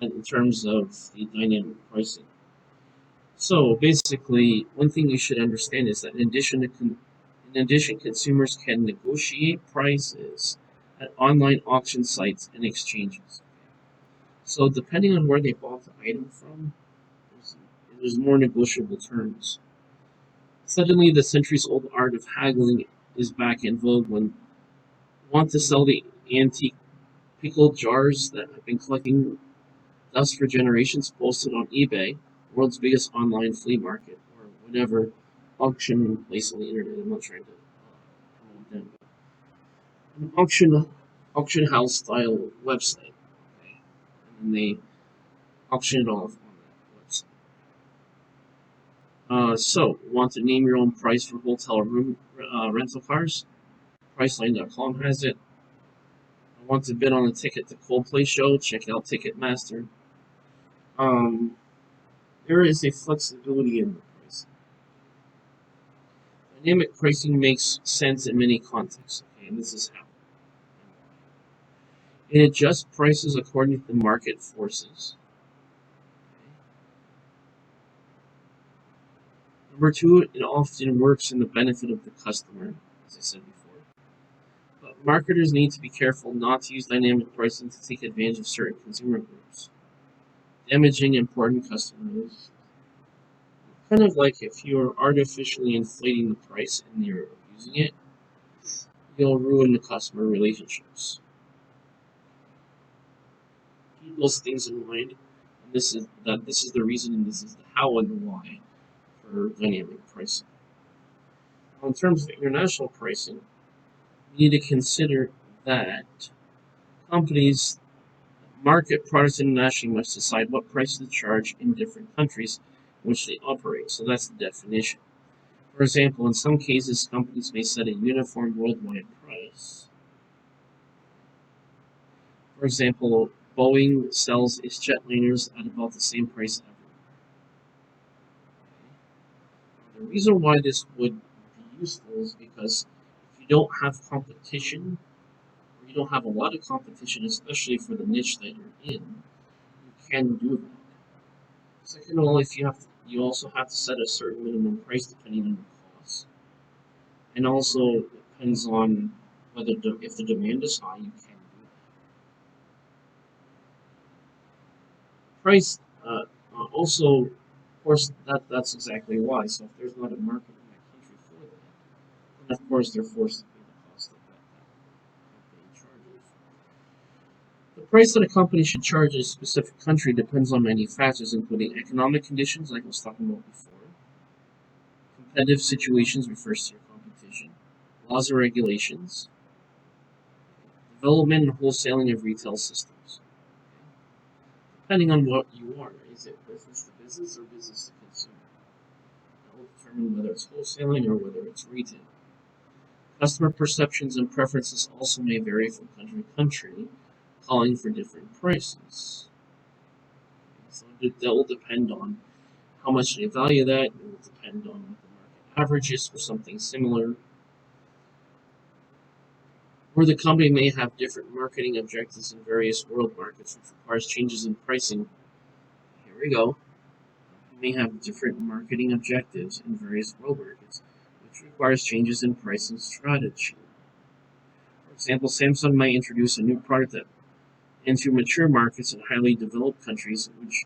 in terms of the dynamic pricing. So basically, one thing you should understand is that in addition, consumers can negotiate prices at online auction sites and exchanges. So depending on where they bought the item from, there's more negotiable terms. Suddenly, the centuries-old art of haggling is back in vogue when want to sell the antique pickle jars that have been collecting dust for generations, posted on eBay, world's biggest online flea market, or whatever auction place on the internet. I'm not trying to promote them. An auction house style website, okay? And then they auction it off on that website. So, want to name your own price for hotel room rental cars? Priceline.com has it. I want to bid on a ticket to Coldplay show? Check out Ticketmaster. There is a flexibility in the pricing. Dynamic pricing makes sense in many contexts, okay, and this is how. It adjusts prices according to the market forces. Number two, it often works in the benefit of the customer, as I said before. But marketers need to be careful not to use dynamic pricing to take advantage of certain consumer groups, damaging important customers. Kind of like if you're artificially inflating the price and you're abusing it, you'll ruin the customer relationships. Keep those things in mind. And this is the reason and this is the how and the why for dynamic pricing. Now, in terms of international pricing, we need to consider that companies market products internationally must decide what price to charge in different countries in which they operate. So that's the definition. For example, in some cases, companies may set a uniform worldwide price. For example, Boeing sells its jetliners at about the same price everywhere. The reason why this would be useful is because if you don't have competition, or you don't have a lot of competition, especially for the niche that you're in, you can do that. Second of all, if you also have to set a certain minimum price depending on the cost, and also depends on whether if the demand is high, you can do that. Price also, of course, that's exactly why. So if there's not a market in that country for that, then of course they're forced to pay the cost of that company charges. The price that a company should charge in a specific country depends on many factors, including economic conditions, like I was talking about before. Competitive situations refers to your competition. Laws or regulations. Development and wholesaling of retail systems. Depending on what you are, is it business to business or business to consumer? That will determine whether it's wholesaling or whether it's retail. Customer perceptions and preferences also may vary from country to country, calling for different prices. So that will depend on how much they value that. It will depend on what the market average is for something similar. Or the company may have different marketing objectives in various world markets, which requires changes in pricing. Here we go. You may have different marketing objectives in various world markets, which requires changes in pricing strategy. For example, Samsung might introduce a new product into mature markets and highly developed countries, which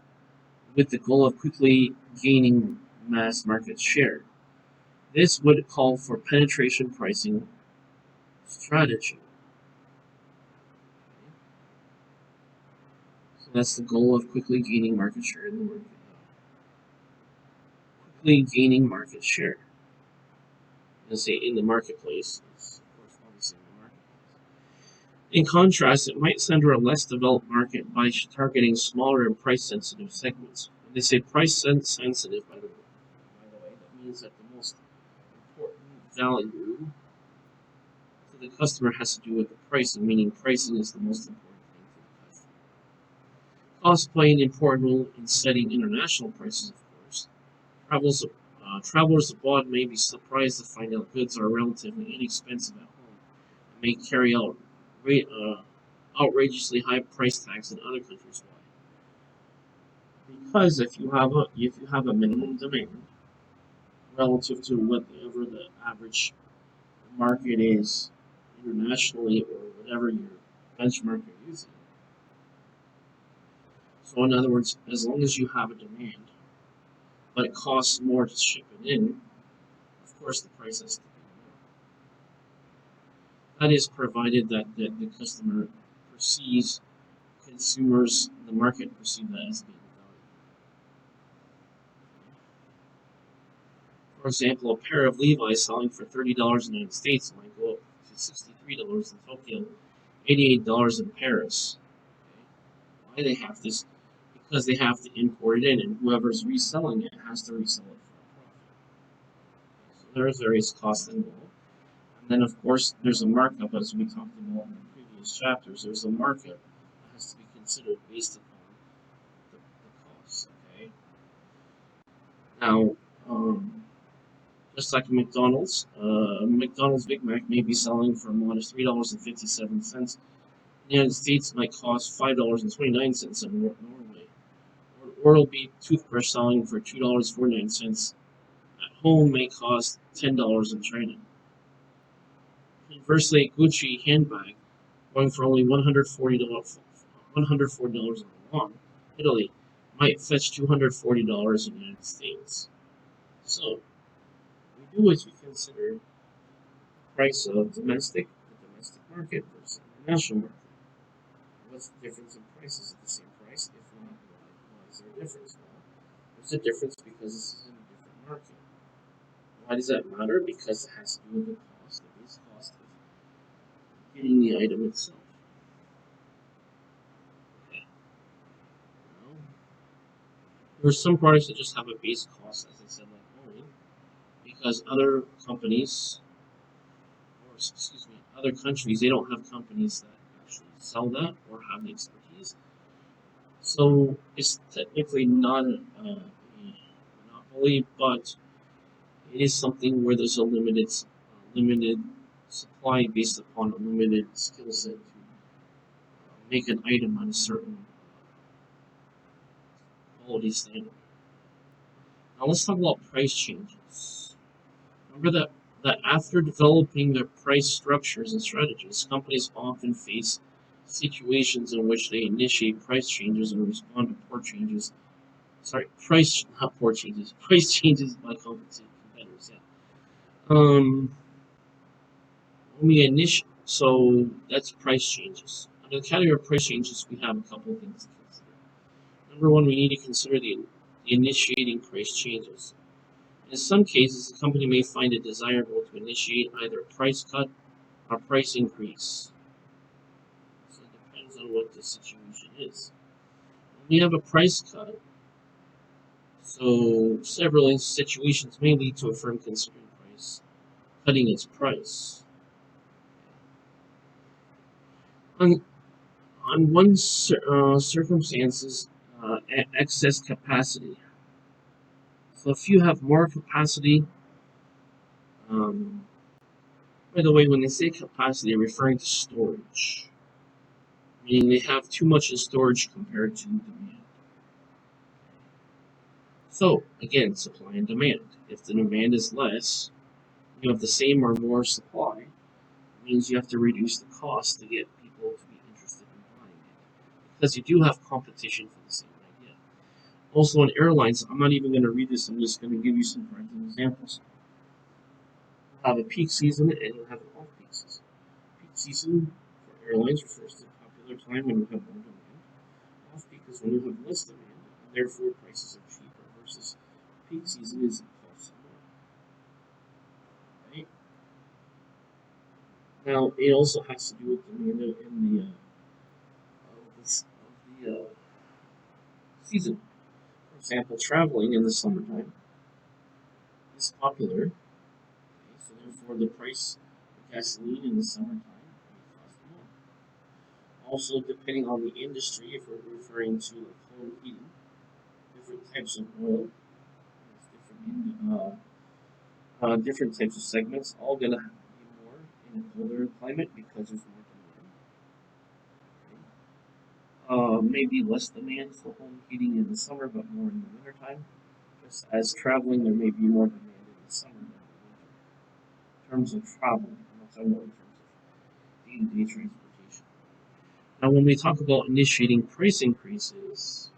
with the goal of quickly gaining mass market share. This would call for penetration pricing strategy. So that's the goal of quickly gaining market share in the market. Quickly gaining market share. Let's say in the marketplace. It's, of course, obviously in the marketplace. In contrast, it might center a less developed market by targeting smaller and price-sensitive segments. When they say price-sensitive, by the way, that means that the most important value to the customer has to do with the pricing, meaning pricing is the most important thing to the customer. Costs play an important role in setting international prices, of course. Travelers abroad may be surprised to find out goods are relatively inexpensive at home and may carry out outrageously high price tags in other countries. Why? Because if you have a minimum demand relative to whatever the average market is internationally or whatever your benchmark you're using. So in other words, as long as you have a demand, but it costs more to ship it in, of course the price has to be more. That is provided that the customer perceives the market perceive that as being valuable. For example, a pair of Levi's selling for $30 in the United States might go up to $63 in Tokyo, $88 in Paris. Okay. Why they have this? Because they have to import it in, and whoever's reselling it has to resell it for a profit. So there's various costs involved. And then, of course, there's a markup, as we talked about in the previous chapters. There's a markup that has to be considered based upon the costs. Okay. Now, just like McDonald's Big Mac may be selling for a modest $3.57. In the United States, it might cost $5.29 in Norway. Or an Oral-B toothbrush selling for $2.49 at home may cost $10 in China. Inversely, a Gucci handbag going for only $140 in Milan, Italy, might fetch $240 in the United States. So, we do is we consider the price of the domestic market versus the international market. What's the difference in prices at the same price? If not, why is there a difference? Well, there's a difference because this is in a different market. Why does that matter? Because it has to do with the cost, the base cost of getting the item itself. Okay. Now, there are some products that just have a base cost, as I said, like only, because other companies, or excuse me, other countries, they don't have companies that actually sell that or have the expertise. So it's technically not a monopoly, but it is something where there's a limited supply based upon a limited skill set to make an item on a certain quality standard. Now let's talk about price changes. Remember that after developing their price structures and strategies, companies often face situations in which they initiate price changes and respond to poor changes. Sorry, not poor changes, price changes by competitors. Yeah. When we initiate, so that's price changes. Under the category of price changes, we have a couple of things to consider. Number one, we need to consider the initiating price changes. In some cases, the company may find it desirable to initiate either a price cut or price increase. So it depends on what the situation is. When we have a price cut, so several situations may lead to a firm considering cutting its price. On one circumstances, excess capacity. So if you have more capacity, by the way, when they say capacity, they're referring to storage, meaning they have too much in storage compared to demand. So again, supply and demand. If the demand is less, you have the same or more supply. It means you have to reduce the cost to get people to be interested in buying it, because you do have competition for the same idea. Also, in airlines, I'm not even going to read this. I'm just going to give you some examples. You'll have a peak season and you'll have an off-peak season. Peak season for airlines refers to a popular time when you have more demand. Off-peak is when you have less demand, and therefore prices are cheaper, versus peak season is costs more. Right? Now, it also has to do with demand in the season. For example, traveling in the summertime is popular, okay, so therefore the price of gasoline in the summertime may cost more. Also, depending on the industry, if we're referring to home heating, different types of oil, different types of segments, all gonna be more in a colder climate because there's more demand. Maybe less demand for home heating in the summer, but more in the wintertime. Just as traveling, there may be more demand in the summer than in the winter. In terms of travel, I'm not talking about in terms of day-to-day transportation. Now, when we talk about initiating price increases,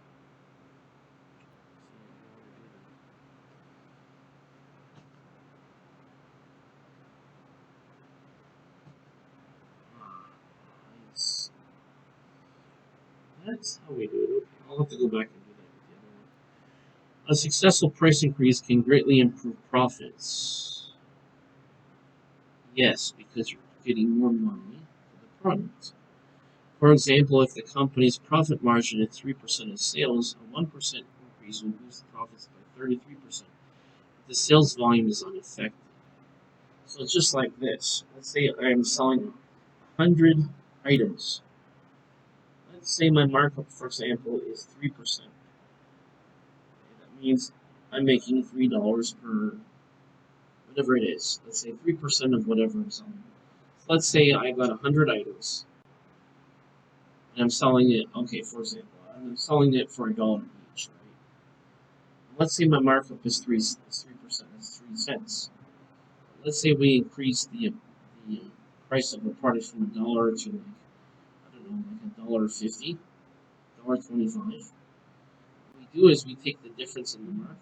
that's how we do it. Okay, I'll have to go back and do that with the other one. A successful price increase can greatly improve profits. Yes, because you're getting more money for the product. For example, if the company's profit margin is 3% of sales, a 1% increase will boost the profits by 33%. If the sales volume is unaffected. So it's just like this. Let's say I'm selling 100 items. Let's say my markup, for example, is 3%. That means I'm making $3 per whatever it is. Let's say 3% of whatever I'm selling. So let's say I got 100 items. And I'm selling it, okay, for example, I'm selling it for $1 each, right? Let's say my markup is 3%, that's 3 cents. Let's say we increase the price of a product from $1 to like, I don't know, like $1.50, $1.25. What we do is we take the difference in the markup.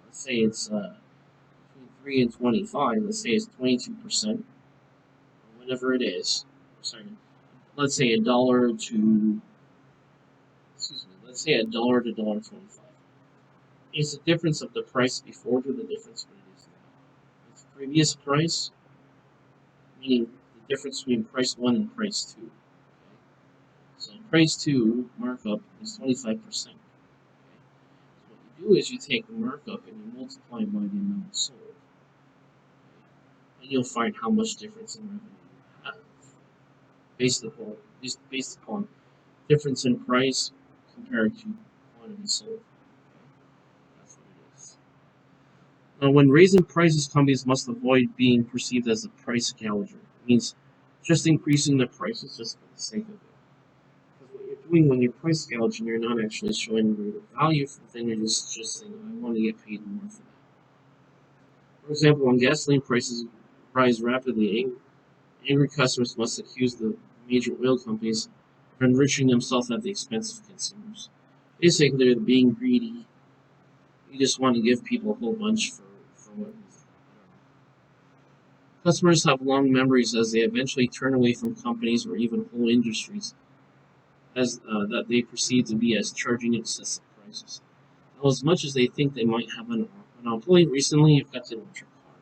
Let's say it's between 3 and 25. Let's say it's 22%, or whatever it is. Sorry, let's say a dollar to, excuse me, let's say $1 to $1.25. It's the difference of the price before to the difference what it is now. It's the previous price, meaning the difference between price 1 and price 2. Okay? So price 2 markup is 25%. Okay? So what you do is you take the markup and you multiply by the amount sold. Okay? And you'll find how much difference in revenue you have based upon difference in price compared to quantity sold. Okay? That's what it is. When raising prices, companies must avoid being perceived as a price gouger. It means just increasing the prices just for the sake of it. Because what you're doing when you're price gouging, you're not actually showing greater value for the thing, you're just saying, I want to get paid more for that. For example, when gasoline prices rise rapidly, angry customers must accuse the major oil companies of enriching themselves at the expense of consumers. Basically, they're being greedy. You just want to give people a whole bunch for what reason? Customers have long memories as they eventually turn away from companies or even whole industries as that they perceive to be as charging excessive prices. Now, as much as they think they might have a monopoly, recently you've got the electric car.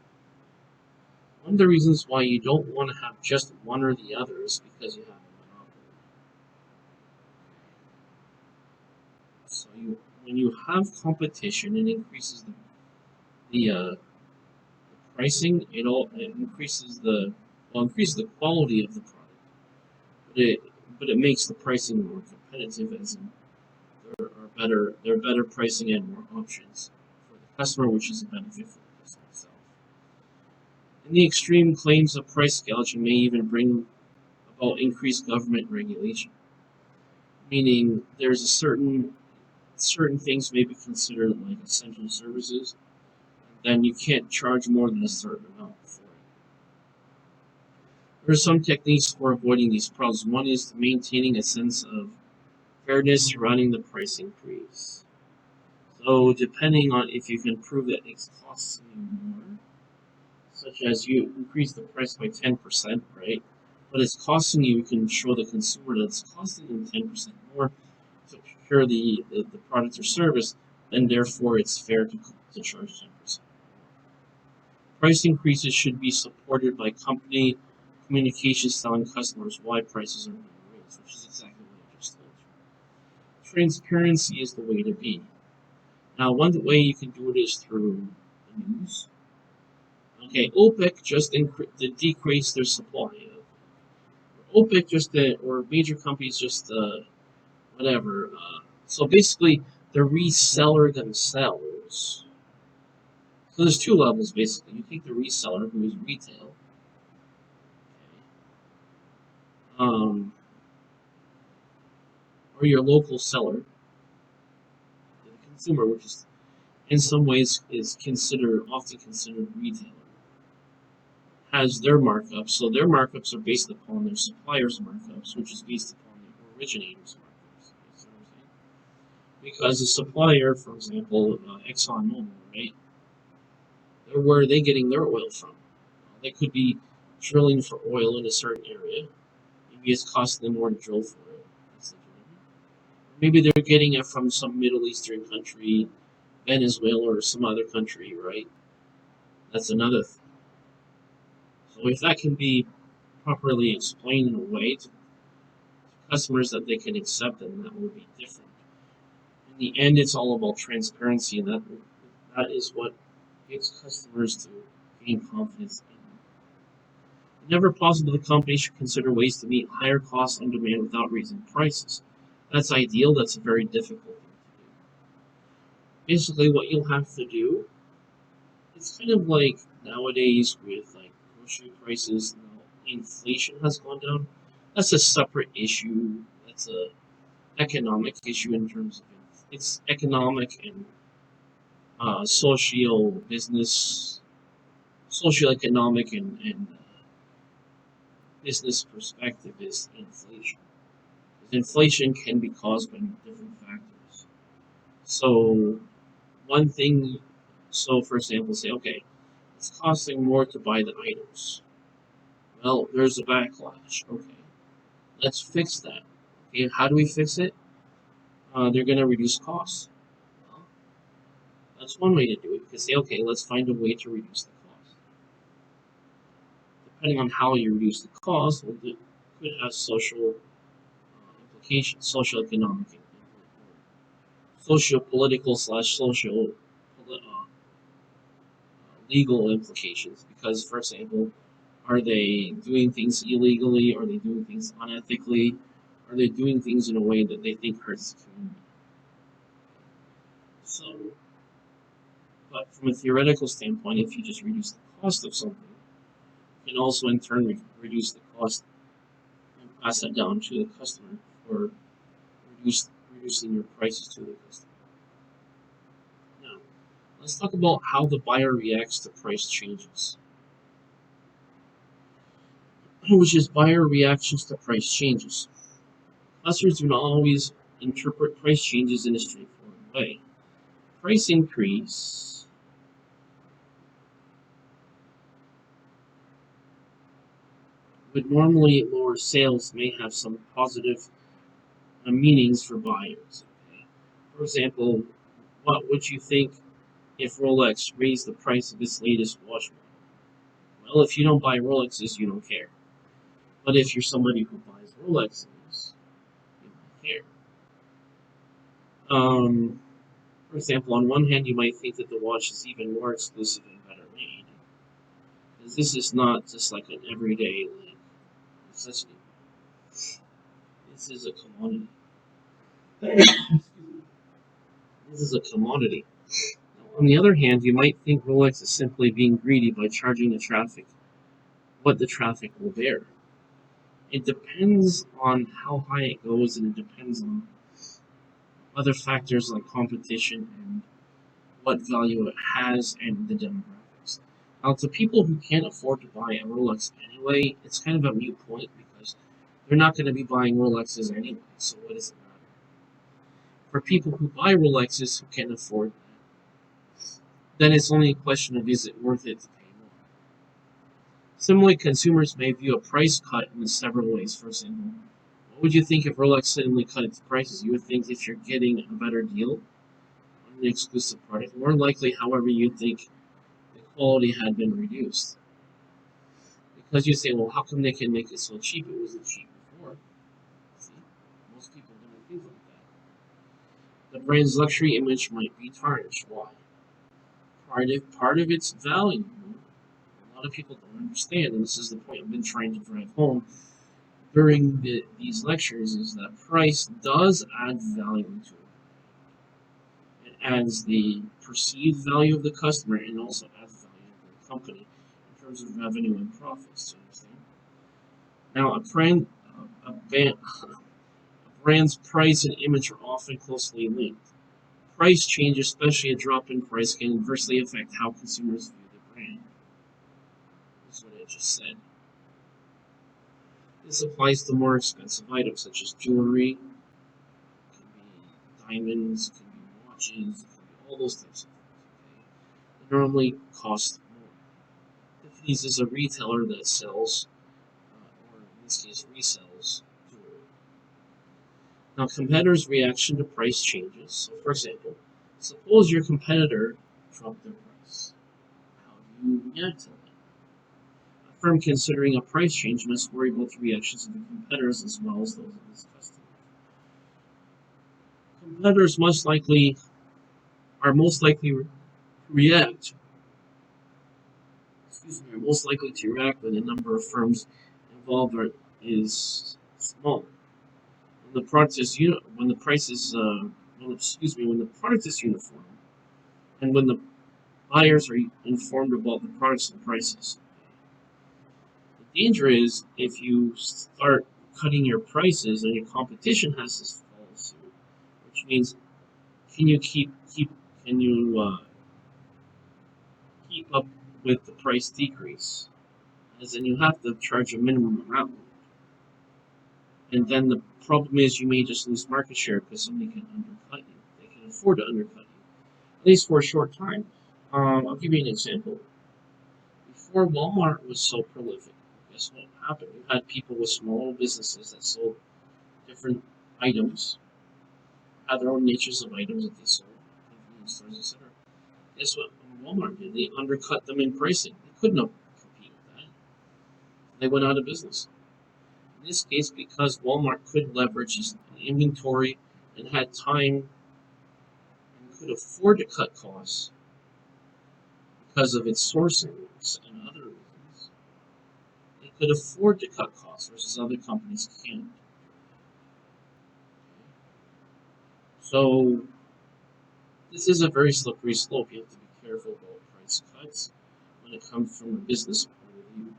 One of the reasons why you don't want to have just one or the other is because you have a monopoly. So when you have competition, it increases the pricing. It increases the quality of the product, but it makes the pricing more competitive, as in there are better pricing and more options for the customer, which is a benefit for the customer itself. In the extreme, claims of price gouging may even bring about increased government regulation, meaning there's a certain things may be considered like essential services, then you can't charge more than a certain amount for it. There are some techniques for avoiding these problems. One is maintaining a sense of fairness surrounding the price increase. So depending on if you can prove that it's costing you more, such as you increase the price by 10%, right? But it's costing you, you can show the consumer that it's costing them 10% more to procure the product or service, and therefore it's fair to charge 10%. Price increases should be supported by company communications telling customers why prices are being raised, which is exactly what I just told you. Transparency is the way to be. Now, one way you can do it is through the news. Okay, OPEC just decreased their supply. OPEC or major companies just whatever. So basically, the reseller themselves. So there's two levels basically. You take the reseller, who is retail, or your local seller, the consumer, which is in some ways is often considered retailer, has their markups. So their markups are based upon their supplier's markups, which is based upon the originator's markups. Because the supplier, for example, ExxonMobil, right? Where are they getting their oil from? Well, they could be drilling for oil in a certain area. Maybe it's costing them more to drill for it. Maybe they're getting it from some Middle Eastern country, Venezuela, or some other country, right? That's another thing. So if that can be properly explained in a way to customers that they can accept, then that would be different. In the end, it's all about transparency, and that is what gets customers to gain confidence in you. Whenever possible, the company should consider ways to meet higher costs and demand without raising prices. That's ideal. That's a very difficult thing to do. Basically, what you'll have to do, it's kind of like nowadays with like grocery prices. Inflation has gone down. That's a separate issue. That's a economic issue in terms of it's economic and socioeconomic and business perspective is inflation. Inflation can be caused by different factors. So one thing, so for example, say, okay, it's costing more to buy the items. Well, there's a backlash. Okay, let's fix that. Okay, how do we fix it? They're going to reduce costs. Well, that's one way to do it. You can say, okay, let's find a way to reduce the cost. Depending on how you reduce the cost, it could have social implications, social economic, social political slash social legal implications. Because, for example, are they doing things illegally? Are they doing things unethically? Are they doing things in a way that they think hurts the community? So, but from a theoretical standpoint, if you just reduce the cost of something, you can also in turn reduce the cost and pass that down to the customer, or reducing your prices to the customer. Now, let's talk about how the buyer reacts to price changes, which is buyer reactions to price changes. Customers do not always interpret price changes in a straightforward way. Price increase would normally lower sales may have some positive meanings for buyers. Okay? For example, what would you think if Rolex raised the price of its latest watch model? Well, if you don't buy Rolexes, you don't care. But if you're somebody who buys Rolexes, you might care. For example, on one hand, you might think that the watch is even more exclusive and better made, because this is not just like an everyday necessity. This is a commodity. This is a commodity. On the other hand, you might think Rolex is simply being greedy by charging the traffic what the traffic will bear. It depends on how high it goes, and it depends on other factors like competition and what value it has and the demographics. Now, to people who can't afford to buy a Rolex anyway, it's kind of a moot point because they're not going to be buying Rolexes anyway, so what does it matter? For people who buy Rolexes who can afford that, then it's only a question of is it worth it to pay more. Similarly, consumers may view a price cut in several ways. For example, what would you think if Rolex suddenly cut its prices? You would think if you're getting a better deal on an exclusive product. More likely, however, you'd think the quality had been reduced. Because you say, well, how come they can make it so cheap? It wasn't cheap before. See, most people don't think like that. The brand's luxury image might be tarnished. Why? Part of its value, a lot of people don't understand, and this is the point I've been trying to drive home during these lectures, is that price does add value to it. It adds the perceived value of the customer and also adds value to the company in terms of revenue and profits. Understand? Now, a brand's price and image are often closely linked. Price change, especially a drop in price, can adversely affect how consumers view the brand. That's what I just said. This applies to more expensive items such as jewelry, it can be diamonds, it can be watches, it can be all those types of things. Okay? They normally cost more. Tiffany's is a retailer that sells, or in this case, resells jewelry. Now, competitors' reaction to price changes. So, for example, suppose your competitor dropped their price. How do you react to that? A firm considering a price change must worry about the reactions of the competitors as well as those of its customers. Competitors are most likely to react. Are most likely to react when the number of firms involved is small. When the product is when the price is when the product is uniform, and when the buyers are informed about the products and prices. The danger is if you start cutting your prices and your competition has to follow suit, which means can you can you keep up with the price decrease? as in you have to charge a minimum amount. And then the problem is you may just lose market share because somebody can undercut you. They can afford to undercut you, at least for a short time. I'll give you an example. Before Walmart was so prolific, guess what happened? You had people with small businesses that sold different items, had their own niches of items that they sold, convenience stores, etc. Guess what Walmart did? They undercut them in pricing. They couldn't compete with that. They went out of business. In this case, because Walmart could leverage its inventory and had time and could afford to cut costs because of its sourcing and other reasons, it could afford to cut costs versus other companies can't. So this is a very slippery slope. You have to be careful about price cuts when it comes from a business point of view.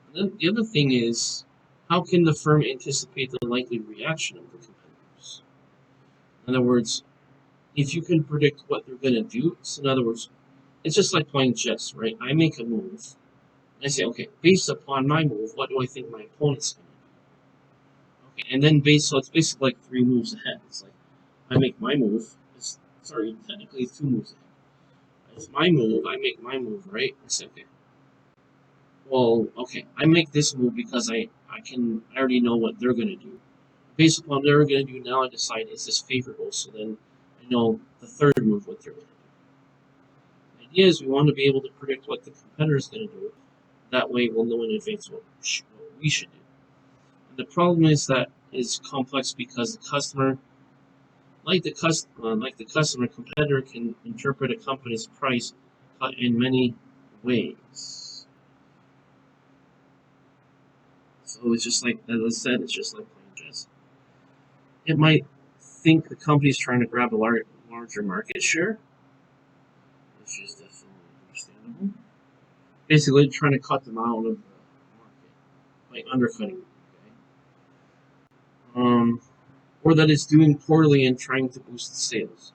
And then the other thing is, how can the firm anticipate the likely reaction of the competitors? In other words, if you can predict what they're going to do, so in other words, it's just like playing chess, right? I make a move. And I say, okay, based upon my move, what do I think my opponent's going to do? Okay, and then so it's basically like 3 moves ahead. It's like, I make my move. Technically it's 2 moves ahead. It's my move, I make my move, right? I say, okay, well, okay, I make this move because I already know what they're going to do. Based upon what they're going to do, now I decide is this favorable, so then I know the third move what they're going to do. The idea is we want to be able to predict what the competitor is going to do. That way we'll know in advance what we should do. And the problem is that it's complex because the customer, like the customer, competitor can interpret a company's price cut in many ways. So it's just like, as I said, it's just like playing chess. It might think the company's trying to grab a larger market share, which is definitely understandable. Basically, trying to cut them out of the market, like undercutting. Okay? Or that it's doing poorly and trying to boost sales.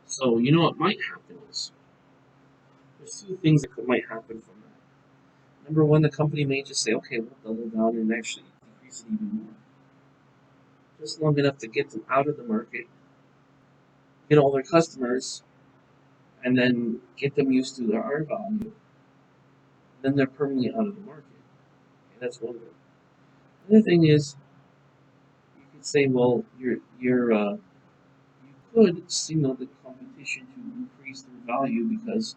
So you know what might happen is there's 2 things that might happen from that. Number one, the company may just say, okay, we'll double down and actually decrease it even more. Just long enough to get them out of the market, get all their customers, and then get them used to their R value. Then they're permanently out of the market. Okay, that's one thing. The other thing is, you could say, well, you could signal the competition to increase their value because,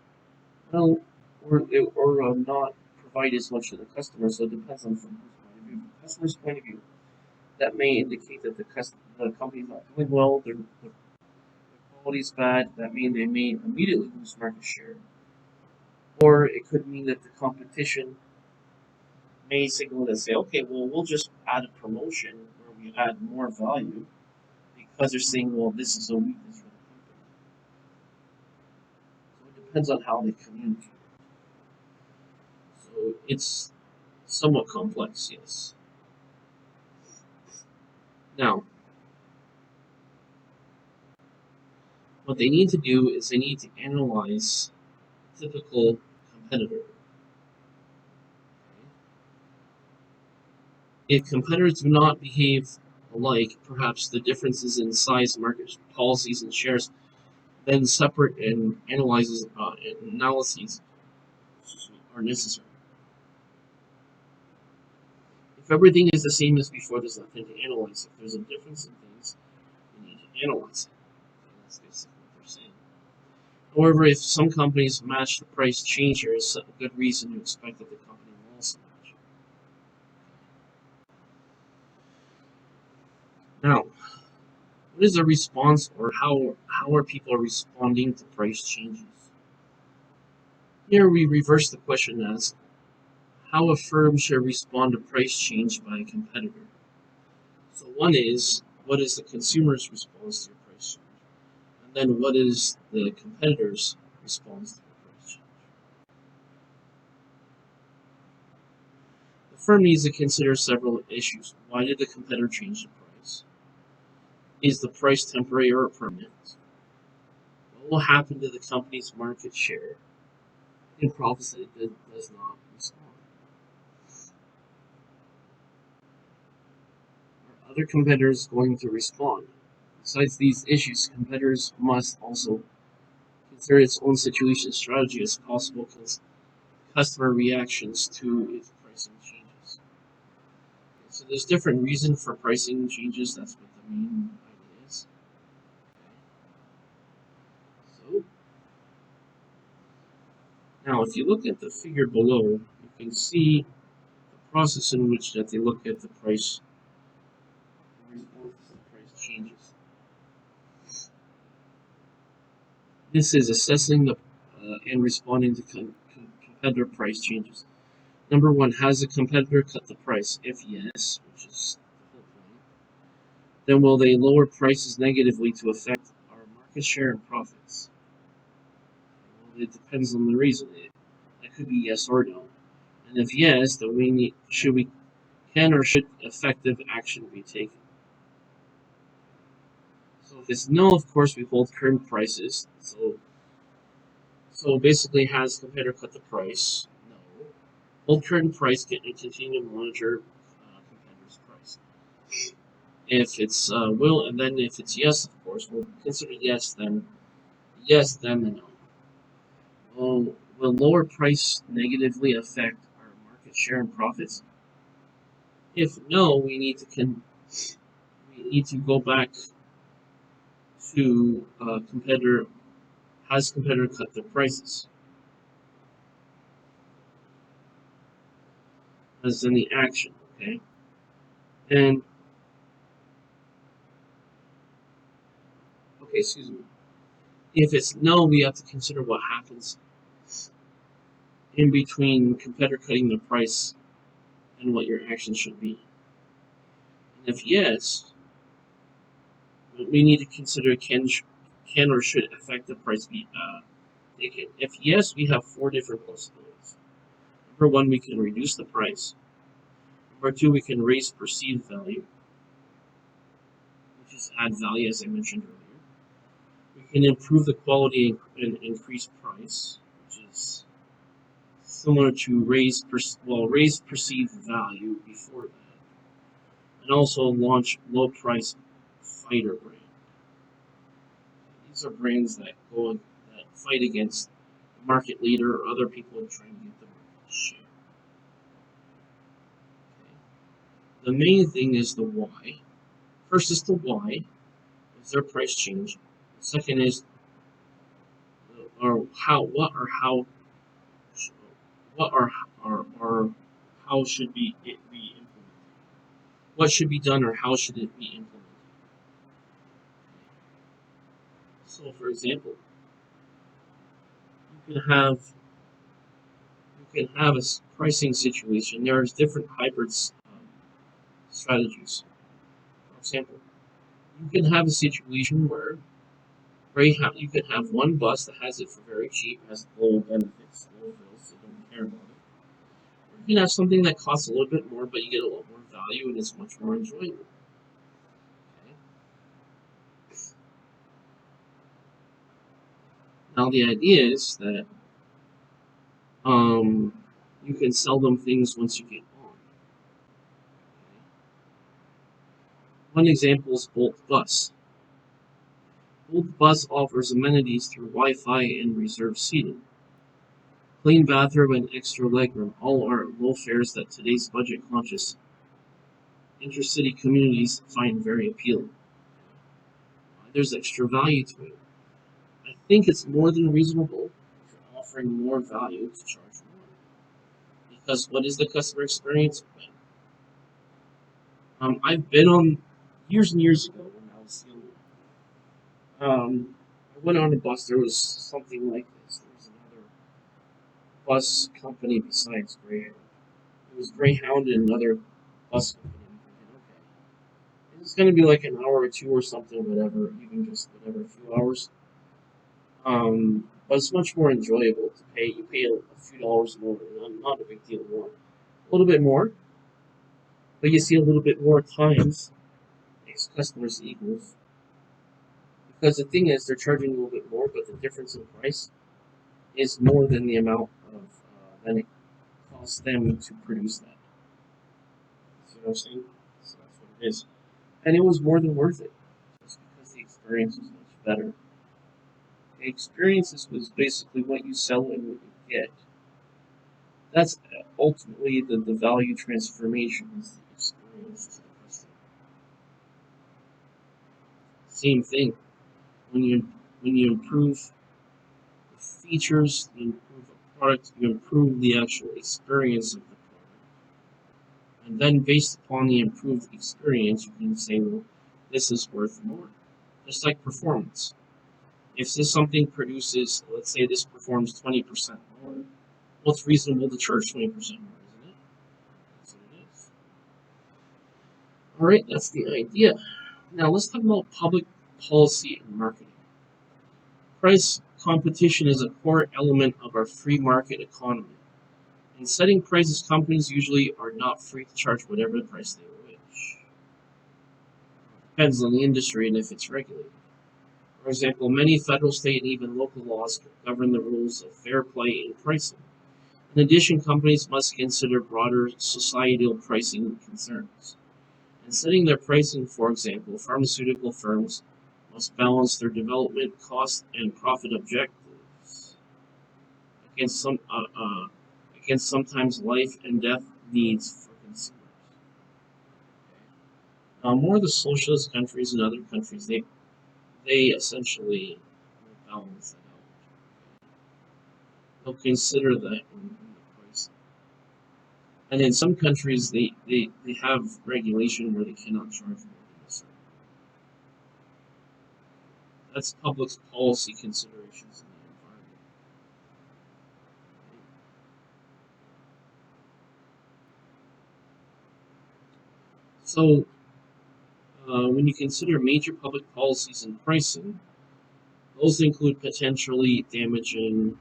well, or not provide as much to the customer. So it depends on from whose point of view. From the customer's point of view, that may indicate that the company's not doing well. Their quality's bad. That means they may immediately lose market share. Or it could mean that the competition may signal and say, okay, well, we'll just add a promotion where we add more value because they're saying, well, this is a weakness for the company. So it depends on how they communicate. So it's somewhat complex, yes. Now, what they need to do is they need to analyze a typical competitor. If competitors do not behave alike, perhaps the differences in size, market policies, and shares, then separate and analyses are necessary. If everything is the same as before, there's nothing to analyze. If there's a difference in things, you need to analyze it. That's basically what they're saying. However, if some companies match the price change, there is a good reason to expect that the company will also match. Now, what is the response, or how are people responding to price changes? Here we reverse the question and ask how a firm should respond to price change by a competitor. So one is, what is the consumer's response to a price change? And then what is the competitor's response to a price change? The firm needs to consider several issues. Why did the competitor change the price? Is the price temporary or permanent? What will happen to the company's market share? in profits that it does not respond. Are other competitors going to respond? Besides these issues, competitors must also consider its own situation strategy as possible customer reactions to its pricing changes. So there's different reasons for pricing changes. That's what the main idea is. So now, if you look at the figure below, you can see the process in which that they look at the price in response to the price changes. This is assessing the and responding to competitor price changes. Number one, has a competitor cut the price? If yes, which is the whole point, then will they lower prices negatively to affect our market share and profits? Well, it depends on the reason. That could be yes or no. And if yes, then can or should effective action be taken? So if it's no, of course we hold current prices. So basically, has competitor cut the price? No. Hold current price and continue to monitor competitor's price. If it's will, and then if it's yes, of course, we'll consider yes, then the no. Will lower price negatively affect our market share and profits? If no, we need to go back to competitor. Has competitor cut their prices? As in the action, okay? And okay, excuse me. If it's no, we have to consider what happens in between competitor cutting the price and what your action should be. And if yes, we need to consider can or should effective price be taken. If yes, we have four different possibilities. Number one, we can reduce the price. Number two, we can raise perceived value, which is add value, as I mentioned earlier. We can improve the quality and increase price, which is similar to raise perceived value before that, and also launch low price fighter brand. These are brands that fight against the market leader or other people trying to get the market share. Okay. The main thing is the why. First is the why. Is their price change? The second is or how what or how what or how should it be implemented? What should be done or how should it be implemented? So, for example, you can have a pricing situation. There's different hybrid strategies. For example, you can have a situation where you can have one bus that has it for very cheap, has low benefits, low bills, so don't care about it. Or you can have something that costs a little bit more, but you get a lot more value and it's much more enjoyable. Okay? Now the idea is that you can sell them things once you get on. Okay? One example is Bolt Bus. Bolt Bus offers amenities through Wi-Fi and reserved seating. Clean bathroom and extra legroom all are low fares that today's budget-conscious intercity communities find very appealing. There's extra value to it. I think it's more than reasonable if you're offering more value to charge more. Because what is the customer experience? I've been on years and years ago when I was young. I went on a bus. There was something like this. There was another bus company besides Greyhound. It was Greyhound and another bus company. I'm thinking, okay, it's going to be like an hour or two or something, whatever, even just whatever, a few hours. But it's much more enjoyable to pay. You pay a few dollars more, not a big deal more, a little bit more, but you see a little bit more times as customers equals. Because the thing is, they're charging a little bit more, but the difference in price is more than the amount than it costs them to produce that. See what I'm saying? So that's what it is. And it was more than worth it, just because the experience was much better. The experience was basically what you sell and what you get. That's ultimately the value transformation is the experience to the customer. Same thing. When you improve the features, you improve the product, you improve the actual experience of the product. And then based upon the improved experience, you can say, well, this is worth more. Just like performance. If this something produces, let's say this performs 20% more, well, it's reasonable to charge 20% more, isn't it? That's what it is. All right, that's the idea. Now let's talk about public policy and marketing. Price competition is a core element of our free market economy. In setting prices, companies usually are not free to charge whatever price they wish. Depends on the industry and if it's regulated. For example, many federal, state, and even local laws govern the rules of fair play in pricing. In addition, companies must consider broader societal pricing concerns. In setting their pricing, for example, pharmaceutical firms must balance their development costs and profit objectives against sometimes life and death needs for consumers. More of the socialist countries and other countries, they essentially balance that out. They'll consider that in the price. And in some countries, they have regulation where they cannot charge more than a certain. That's public policy considerations in the environment. So, when you consider major public policies in pricing, those include potentially damaging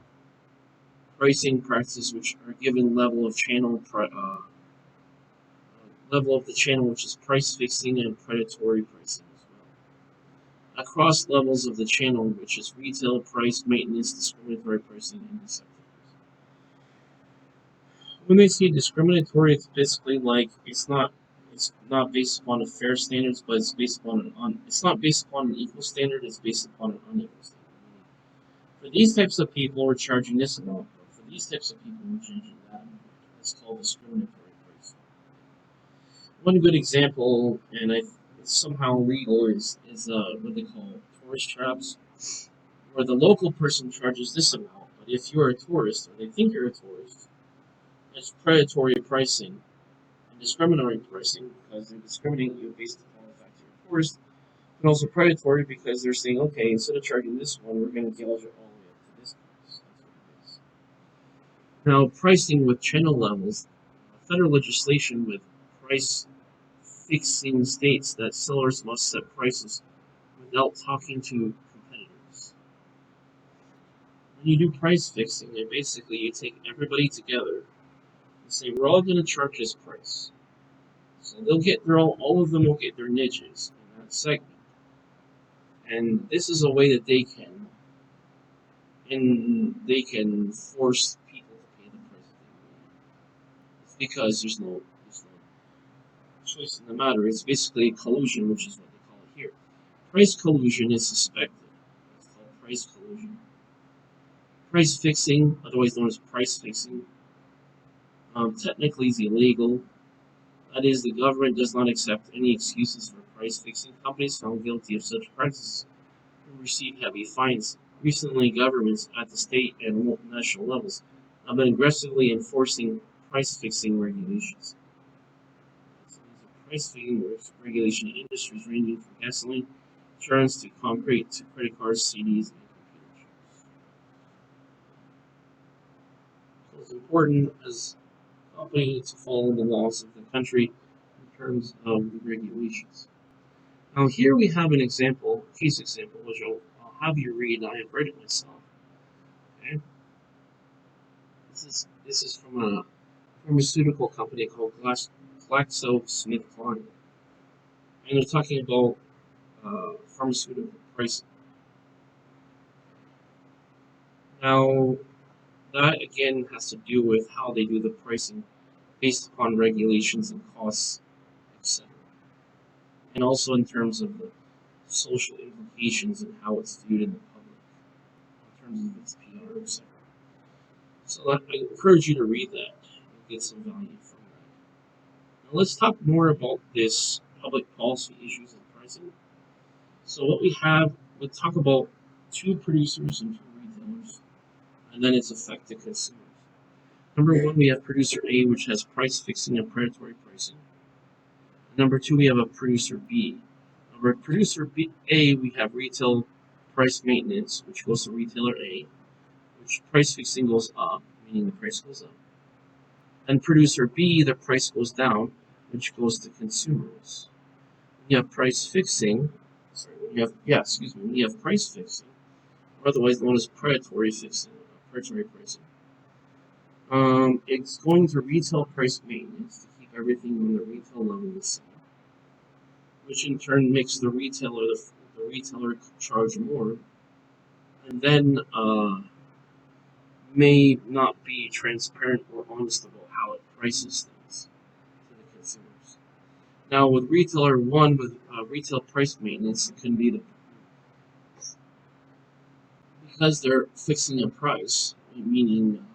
pricing practices which are given level of the channel, which is price fixing and predatory pricing as well. Across levels of the channel, which is retail, price maintenance, discriminatory pricing, and deceptive pricing. When they say discriminatory, it's basically like it's not based upon a fair standards, but it's not based upon an equal standard, it's based upon an unequal standard. For these types of people, we're charging this amount, but for these types of people, we're charging that amount. It's called discriminatory pricing. One good example, and it's somehow legal, is what they call tourist traps, where the local person charges this amount, but if you're a tourist, or they think you're a tourist, it's predatory pricing and discriminatory pricing because they're discriminating you based upon the fact you're a tourist, and also predatory because they're saying, okay, instead of charging this one, we're going to gouge it all the way up to this price. That's what it is. Now, pricing with channel levels, federal legislation with price fixing states that sellers must set prices without talking to competitors. When you do price fixing, basically you take everybody together and say we're all going to charge this price. So all of them will get their niches in that segment, and this is a way that they can force people to pay the price that they want. It's because there's no choice in the matter. It's basically collusion, which is what they call it here. Price collusion is suspected. It's called price collusion. Price fixing, otherwise known as price fixing, technically is illegal. That is, the government does not accept any excuses for price fixing. Companies found guilty of such practices will receive heavy fines. Recently, governments at the state and national levels have been aggressively enforcing price fixing regulations. So these are price fixing regulation in industries ranging from gasoline, insurance to concrete to credit cards, CDs, and computer chips. So it's important as a company to follow the laws of the country in terms of the regulations. Now here we have an example, case example, which I'll have you read. I have read it myself. Okay, this is from a pharmaceutical company called GlaxoSmithKline, and they're talking about pharmaceutical pricing. Now, that again has to do with how they do the pricing based upon regulations and costs, etc. And also in terms of the social implications and how it's viewed in the public, in terms of its PR, etc. So I encourage you to read that and get some value from that. Now let's talk more about this public policy issues and pricing. So what we have, let's talk about two producers and two retailers, and then its effect to consumers. Number one, we have producer A, which has price fixing and predatory pricing. Number two, we have a producer B. Over at producer B, A, we have retail price maintenance, which goes to retailer A, which price fixing goes up, meaning the price goes up. And producer B, the price goes down, which goes to consumers. When you have price fixing, when you have price fixing, or otherwise known as predatory fixing, predatory pricing. It's going to retail price maintenance to keep everything on the retail level the same, which in turn makes the retailer charge more, and then may not be transparent or honest about how it prices things to the consumers. Now, with retailer one, with retail price maintenance, it can be because they're fixing a price, meaning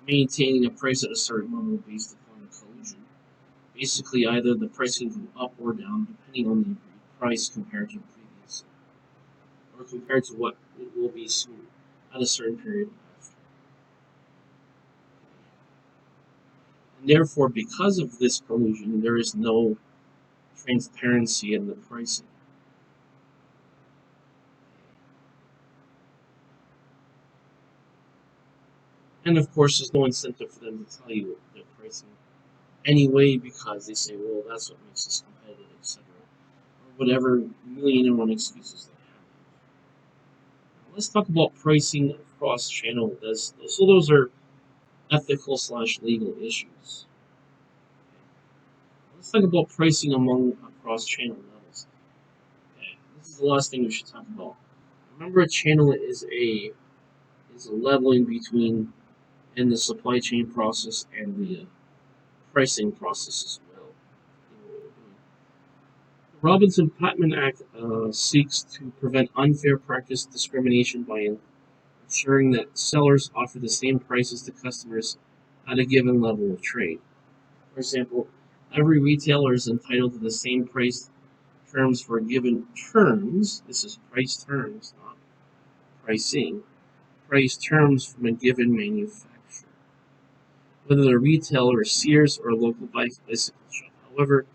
maintaining a price at a certain level based upon the collusion. Basically, either the price can go up or down depending on the agreed price compared to previous, or compared to what it will be soon at a certain period after. And therefore, because of this collusion, there is no transparency in the pricing. And of course, there's no incentive for them to tell you their pricing anyway, because they say, well, that's what makes us competitive, etc. Or whatever million and one excuses they have. Now, let's talk about pricing across channel. So those are ethical/legal issues. Let's talk about pricing across channel levels. Okay, this is the last thing we should talk about. Remember, a channel is a leveling between in the supply chain process and the pricing process as well. The Robinson-Patman Act seeks to prevent unfair practice discrimination by ensuring that sellers offer the same prices to customers at a given level of trade. For example, every retailer is entitled to the same price terms for given terms. This is price terms, not pricing. Price terms from a given manufacturer, whether the retailer is Sears or a local bicycle shop. However,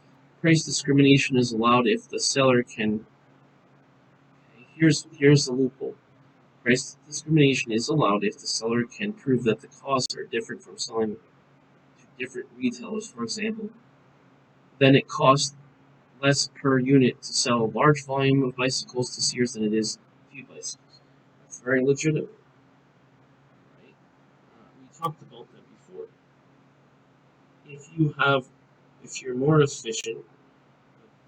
price discrimination is allowed if the seller can. Here's the loophole. Price discrimination is allowed if the seller can prove that the costs are different from selling to different retailers. For example, then it costs less per unit to sell a large volume of bicycles to Sears than it is few bicycles. That's very legitimate. Right? We talked about that before. If you're more efficient,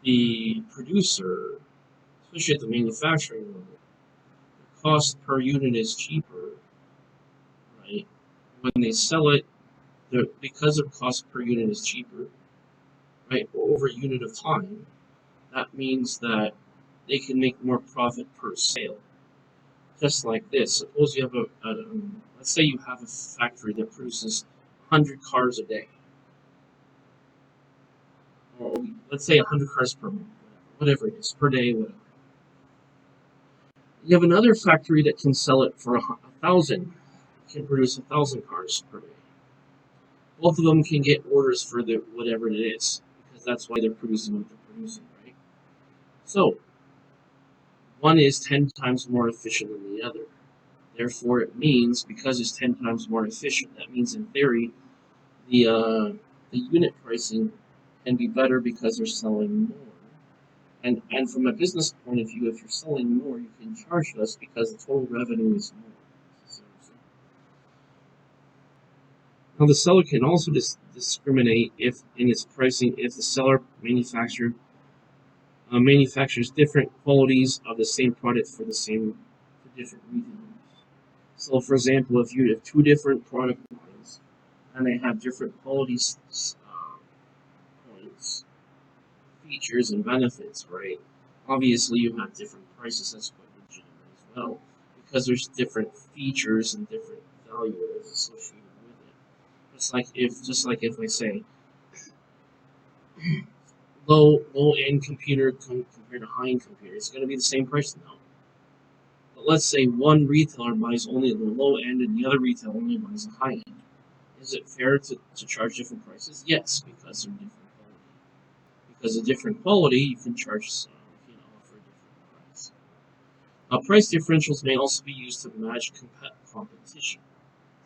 the producer, especially at the manufacturing level, the cost per unit is cheaper, right? When they sell it, because their cost per unit is cheaper, right, over a unit of time, that means that they can make more profit per sale. Just like this, suppose you have let's say you have a factory that produces 100 cars a day. Or let's say 100 cars per month, whatever it is, per day, whatever. You have another factory that can sell it for 1,000, can produce 1,000 cars per day. Both of them can get orders for whatever it is, because that's why they're producing what they're producing, right? So, one is 10 times more efficient than the other. Therefore, it means, because it's 10 times more efficient, that means in theory, the unit pricing can be better because they're selling more. And from a business point of view, if you're selling more, you can charge less because the total revenue is more. Now, the seller can also discriminate if in its pricing if the seller manufactures different qualities of the same product for different retailers. So, for example, if you have two different product lines and they have different quality points, features, and benefits, right? Obviously, you have different prices. That's quite legitimate as well, because there's different features and different value that is associated with it. Just like if I say low end computer compared to high end computer, it's going to be the same price now. But let's say one retailer buys only the low end and the other retailer only buys the high end. Is it fair to charge different prices? Yes, because they're different quality. Because of different quality, you can charge offer a different price. Price differentials may also be used to match competition.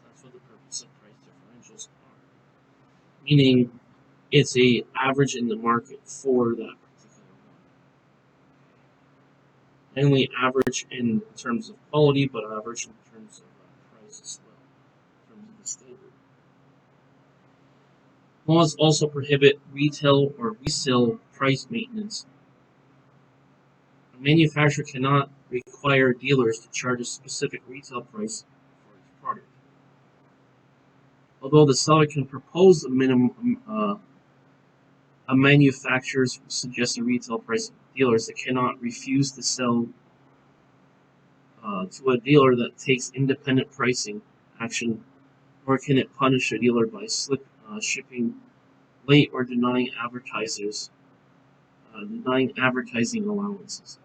That's what the purpose of price differentials are. Meaning, it's a average in the market for that particular one. Not only average in terms of quality, but average in terms of price as well, in terms of the standard. Laws also prohibit retail or resale price maintenance. A manufacturer cannot require dealers to charge a specific retail price for its product. Although the seller can propose a minimum, a manufacturer's suggested retail price, dealers that cannot refuse to sell to a dealer that takes independent pricing action, nor can it punish a dealer by shipping late or denying advertising allowances.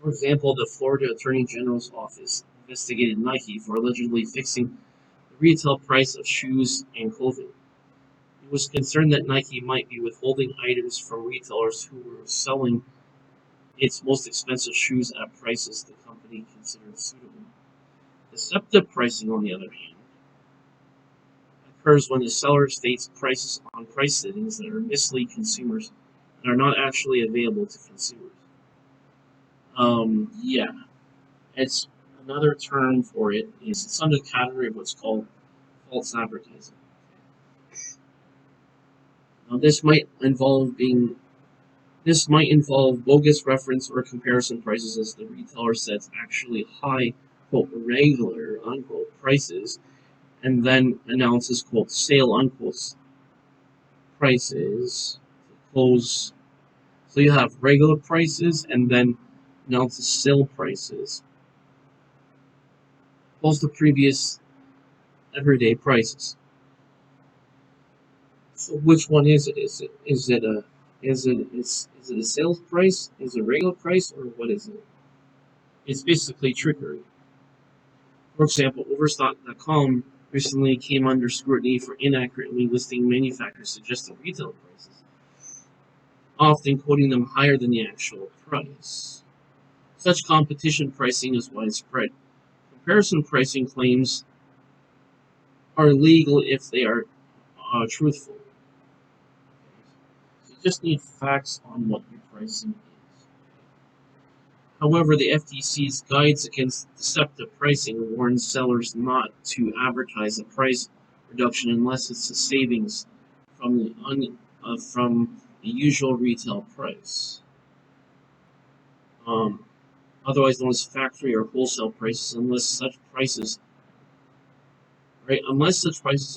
For example, the Florida Attorney General's office investigated Nike for allegedly fixing the retail price of shoes and clothing. It was concerned that Nike might be withholding items from retailers who were selling its most expensive shoes at prices the company considered suitable. Deceptive pricing, on the other hand, occurs when the seller states prices on price settings that are mislead consumers and are not actually available to consumers. Yeah, it's another term for it is it's under the category of what's called false advertising. Now, this might involve bogus reference or comparison prices as the retailer sets actually high, quote, regular, unquote, prices, and then announces, quote, sale, unquote, prices. Close. So you have regular prices and then announces sale prices. Close the previous everyday prices. So which one is it? Is it a sales price? Is it a regular price, or what is it? It's basically trickery. For example, Overstock.com recently came under scrutiny for inaccurately listing manufacturers' suggested retail prices, often quoting them higher than the actual price. Such competition pricing is widespread. Comparison pricing claims are legal if they are truthful. So you just need facts on what your pricing is. However, the FTC's Guides Against Deceptive Pricing warns sellers not to advertise a price reduction unless it's a savings from the usual retail price. Otherwise known as factory or wholesale prices, unless such prices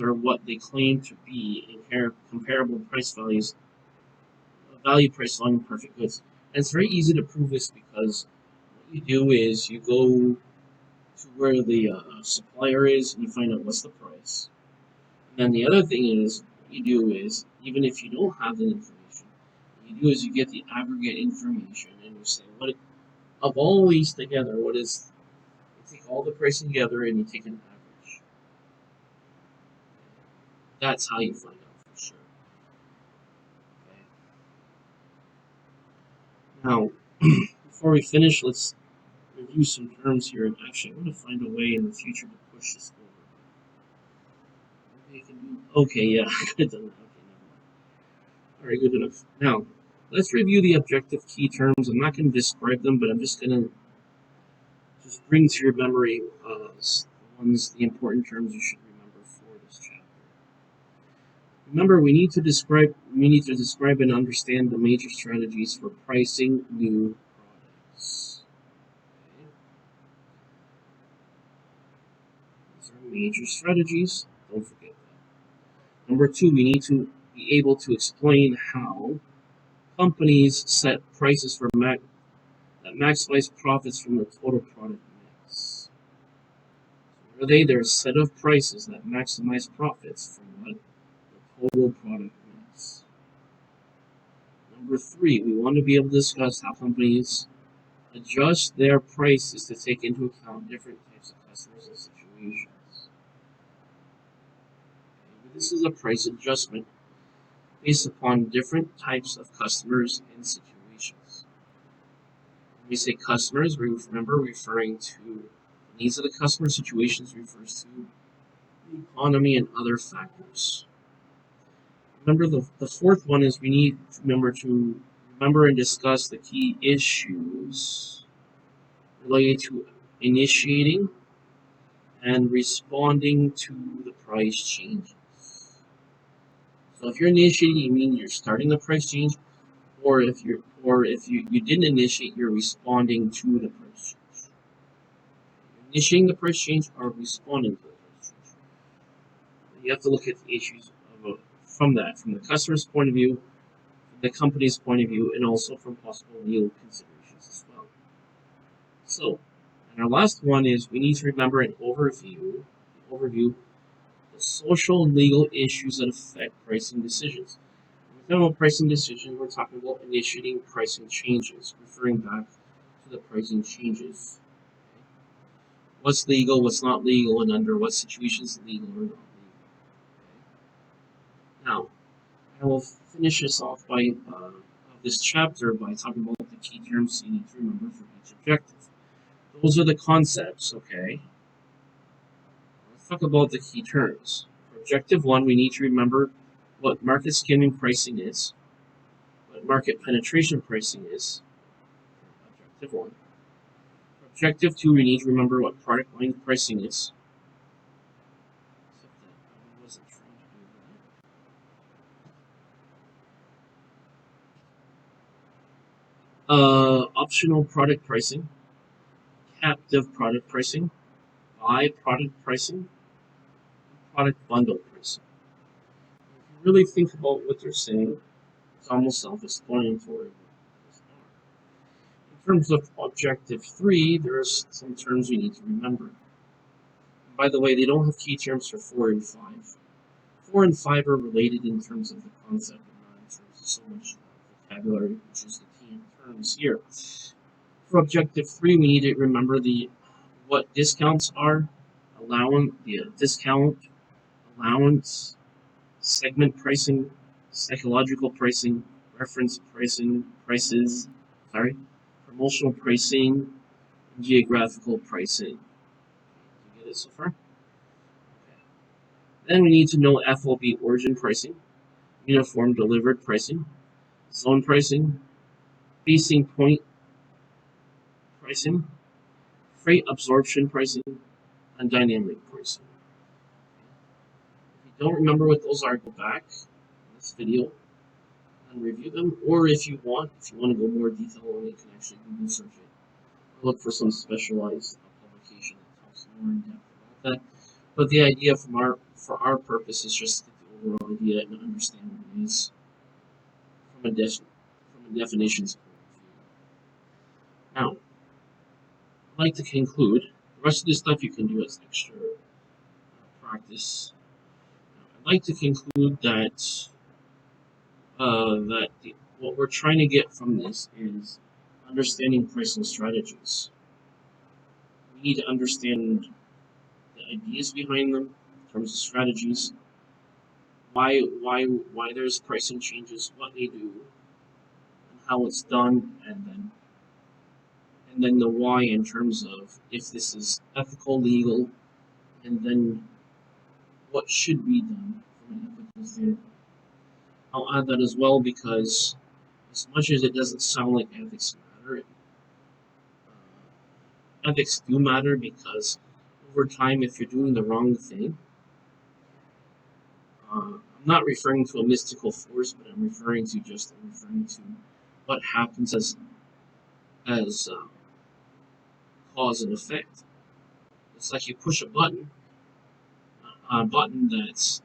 are what they claim to be in comparable price values, value price line perfect goods. And it's very easy to prove this because what you do is you go to where the supplier is and you find out what's the price. And then the other thing is, what you do is, even if you don't have the information, what you do is you get the aggregate information and you say, of all these together, you take all the pricing together and you take an average. That's how you find out for sure. Okay. Now, before we finish, let's review some terms here. And actually, I'm going to find a way in the future to push this over. Maybe I can do. Okay, yeah, I could have done that. Okay, never mind. All right, good enough. Now, let's review the objective key terms. I'm not going to describe them, but I'm just going to bring to your memory the important terms you should remember for this chapter. Remember, we need to describe and understand the major strategies for pricing new products. Okay. Those are major strategies. Don't forget that. Number two, we need to be able to explain how companies set prices that maximize profits from the total product mix. What are they? They're a set of prices that maximize profits from what? The total product mix. Number three, we want to be able to discuss how companies adjust their prices to take into account different types of customers and situations. This is a price adjustment based upon different types of customers and situations. When we say customers, we remember referring to the needs of the customer. Situations refers to the economy and other factors. Remember, the fourth one is we need to remember and discuss the key issues related to initiating and responding to the price changes. So if you're initiating, you mean you're starting the price change, or if you didn't initiate, you're responding to the price change. You're initiating the price change or responding to the price change. You have to look at the issues from the customer's point of view, the company's point of view, and also from possible legal considerations as well. So, and our last one is we need to remember an overview the social and legal issues that affect pricing decisions. When we're talking about pricing decisions, we're talking about initiating pricing changes, referring back to the pricing changes. What's legal, what's not legal, and under what situations legal or not legal. Now, I will finish this off by this chapter by talking about the key terms you need to remember for each objective. Those are the concepts, okay? Let's talk about the key terms. For objective 1, we need to remember what market skimming pricing is, what market penetration pricing is, objective 1. For objective 2, we need to remember what product line pricing is. Optional product pricing, captive product pricing, buy product pricing, product bundle pricing. If you really think about what they're saying, it's almost self-explanatory. In terms of objective 3, there's some terms you need to remember. And by the way, they don't have key terms for 4 and 5. 4 and 5 are related in terms of the concept, and not in terms of so much vocabulary, which is the key terms here. For objective 3, we need to remember what discounts are, discount, allowance, segment pricing, psychological pricing, reference pricing, promotional pricing, and geographical pricing. You get it so far? Okay. Then we need to know FOB origin pricing, uniform delivered pricing, zone pricing, facing point pricing, freight absorption pricing, and dynamic pricing. If you don't remember what those are, go back in this video and review them. Or if you want to go more detail on it, you can actually Google search it. Or look for some specialized publication that talks more in depth about that. But the idea for our purpose is just to get the overall idea and understand what it is from a definitions point of view. Now, I'd like to conclude. The rest of this stuff you can do as extra practice. I'd like to conclude that what we're trying to get from this is understanding pricing strategies. We need to understand the ideas behind them in terms of strategies, why there's pricing changes, what they do, and how it's done, and then the why in terms of if this is ethical, legal, and then what should be done from an ethical standpoint. I'll add that as well because as much as it doesn't sound like ethics matter, ethics do matter because over time, if you're doing the wrong thing, I'm not referring to a mystical force, but I'm referring to what happens as cause and effect. It's like you push a button, button that's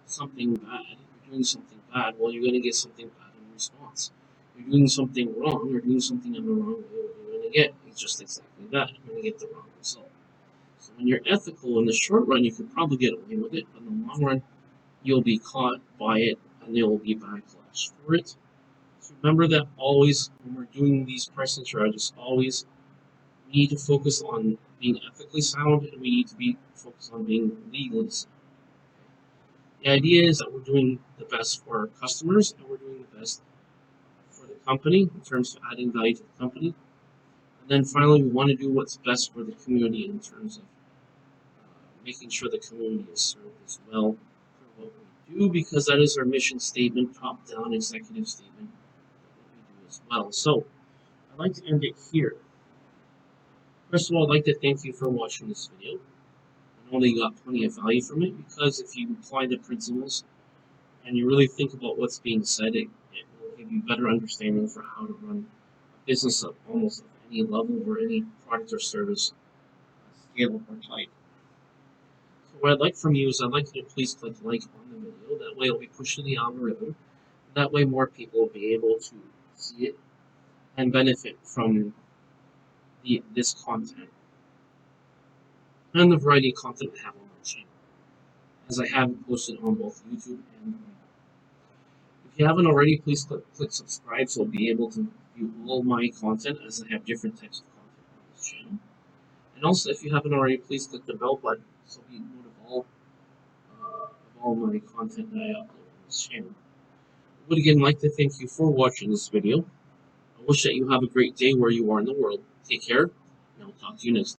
something bad, you're doing something bad, well, you're going to get something bad in response. You're doing something wrong, or doing something in the wrong way, what you're going to get is just exactly that. You're going to get the wrong result. So when you're ethical, in the short run, you could probably get away with it, but in the long run, you'll be caught by it, and there will be backlash for it. So remember that always, when we're doing these pricing strategies, always we need to focus on being ethically sound, and we need to be focused on being legally sound. The idea is that we're doing the best for our customers, and we're doing the best for the company in terms of adding value to the company. And then finally, we want to do what's best for the community in terms of making sure the community is served as well for what we do, because that is our mission statement, top-down executive statement that we do as well. So I'd like to end it here. First of all, I'd like to thank you for watching this video. I know that you got plenty of value from it, because if you apply the principles and you really think about what's being said, it will give you better understanding for how to run a business of almost any level or any product or service, scale or type. So what I'd like from you is I'd like you to please click like on the video. That way it'll be pushed to the algorithm. That way more people will be able to see it and benefit from this content and the variety of content I have on my channel, as I have posted on both YouTube and Rumble. If you haven't already, please click subscribe so you'll be able to view all my content, as I have different types of content on this channel. And also, if you haven't already, please click the bell button so you'll be notified of all my content that I upload on this channel. I would again like to thank you for watching this video. I wish that you have a great day where you are in the world. Take care, and I'll talk to you next time.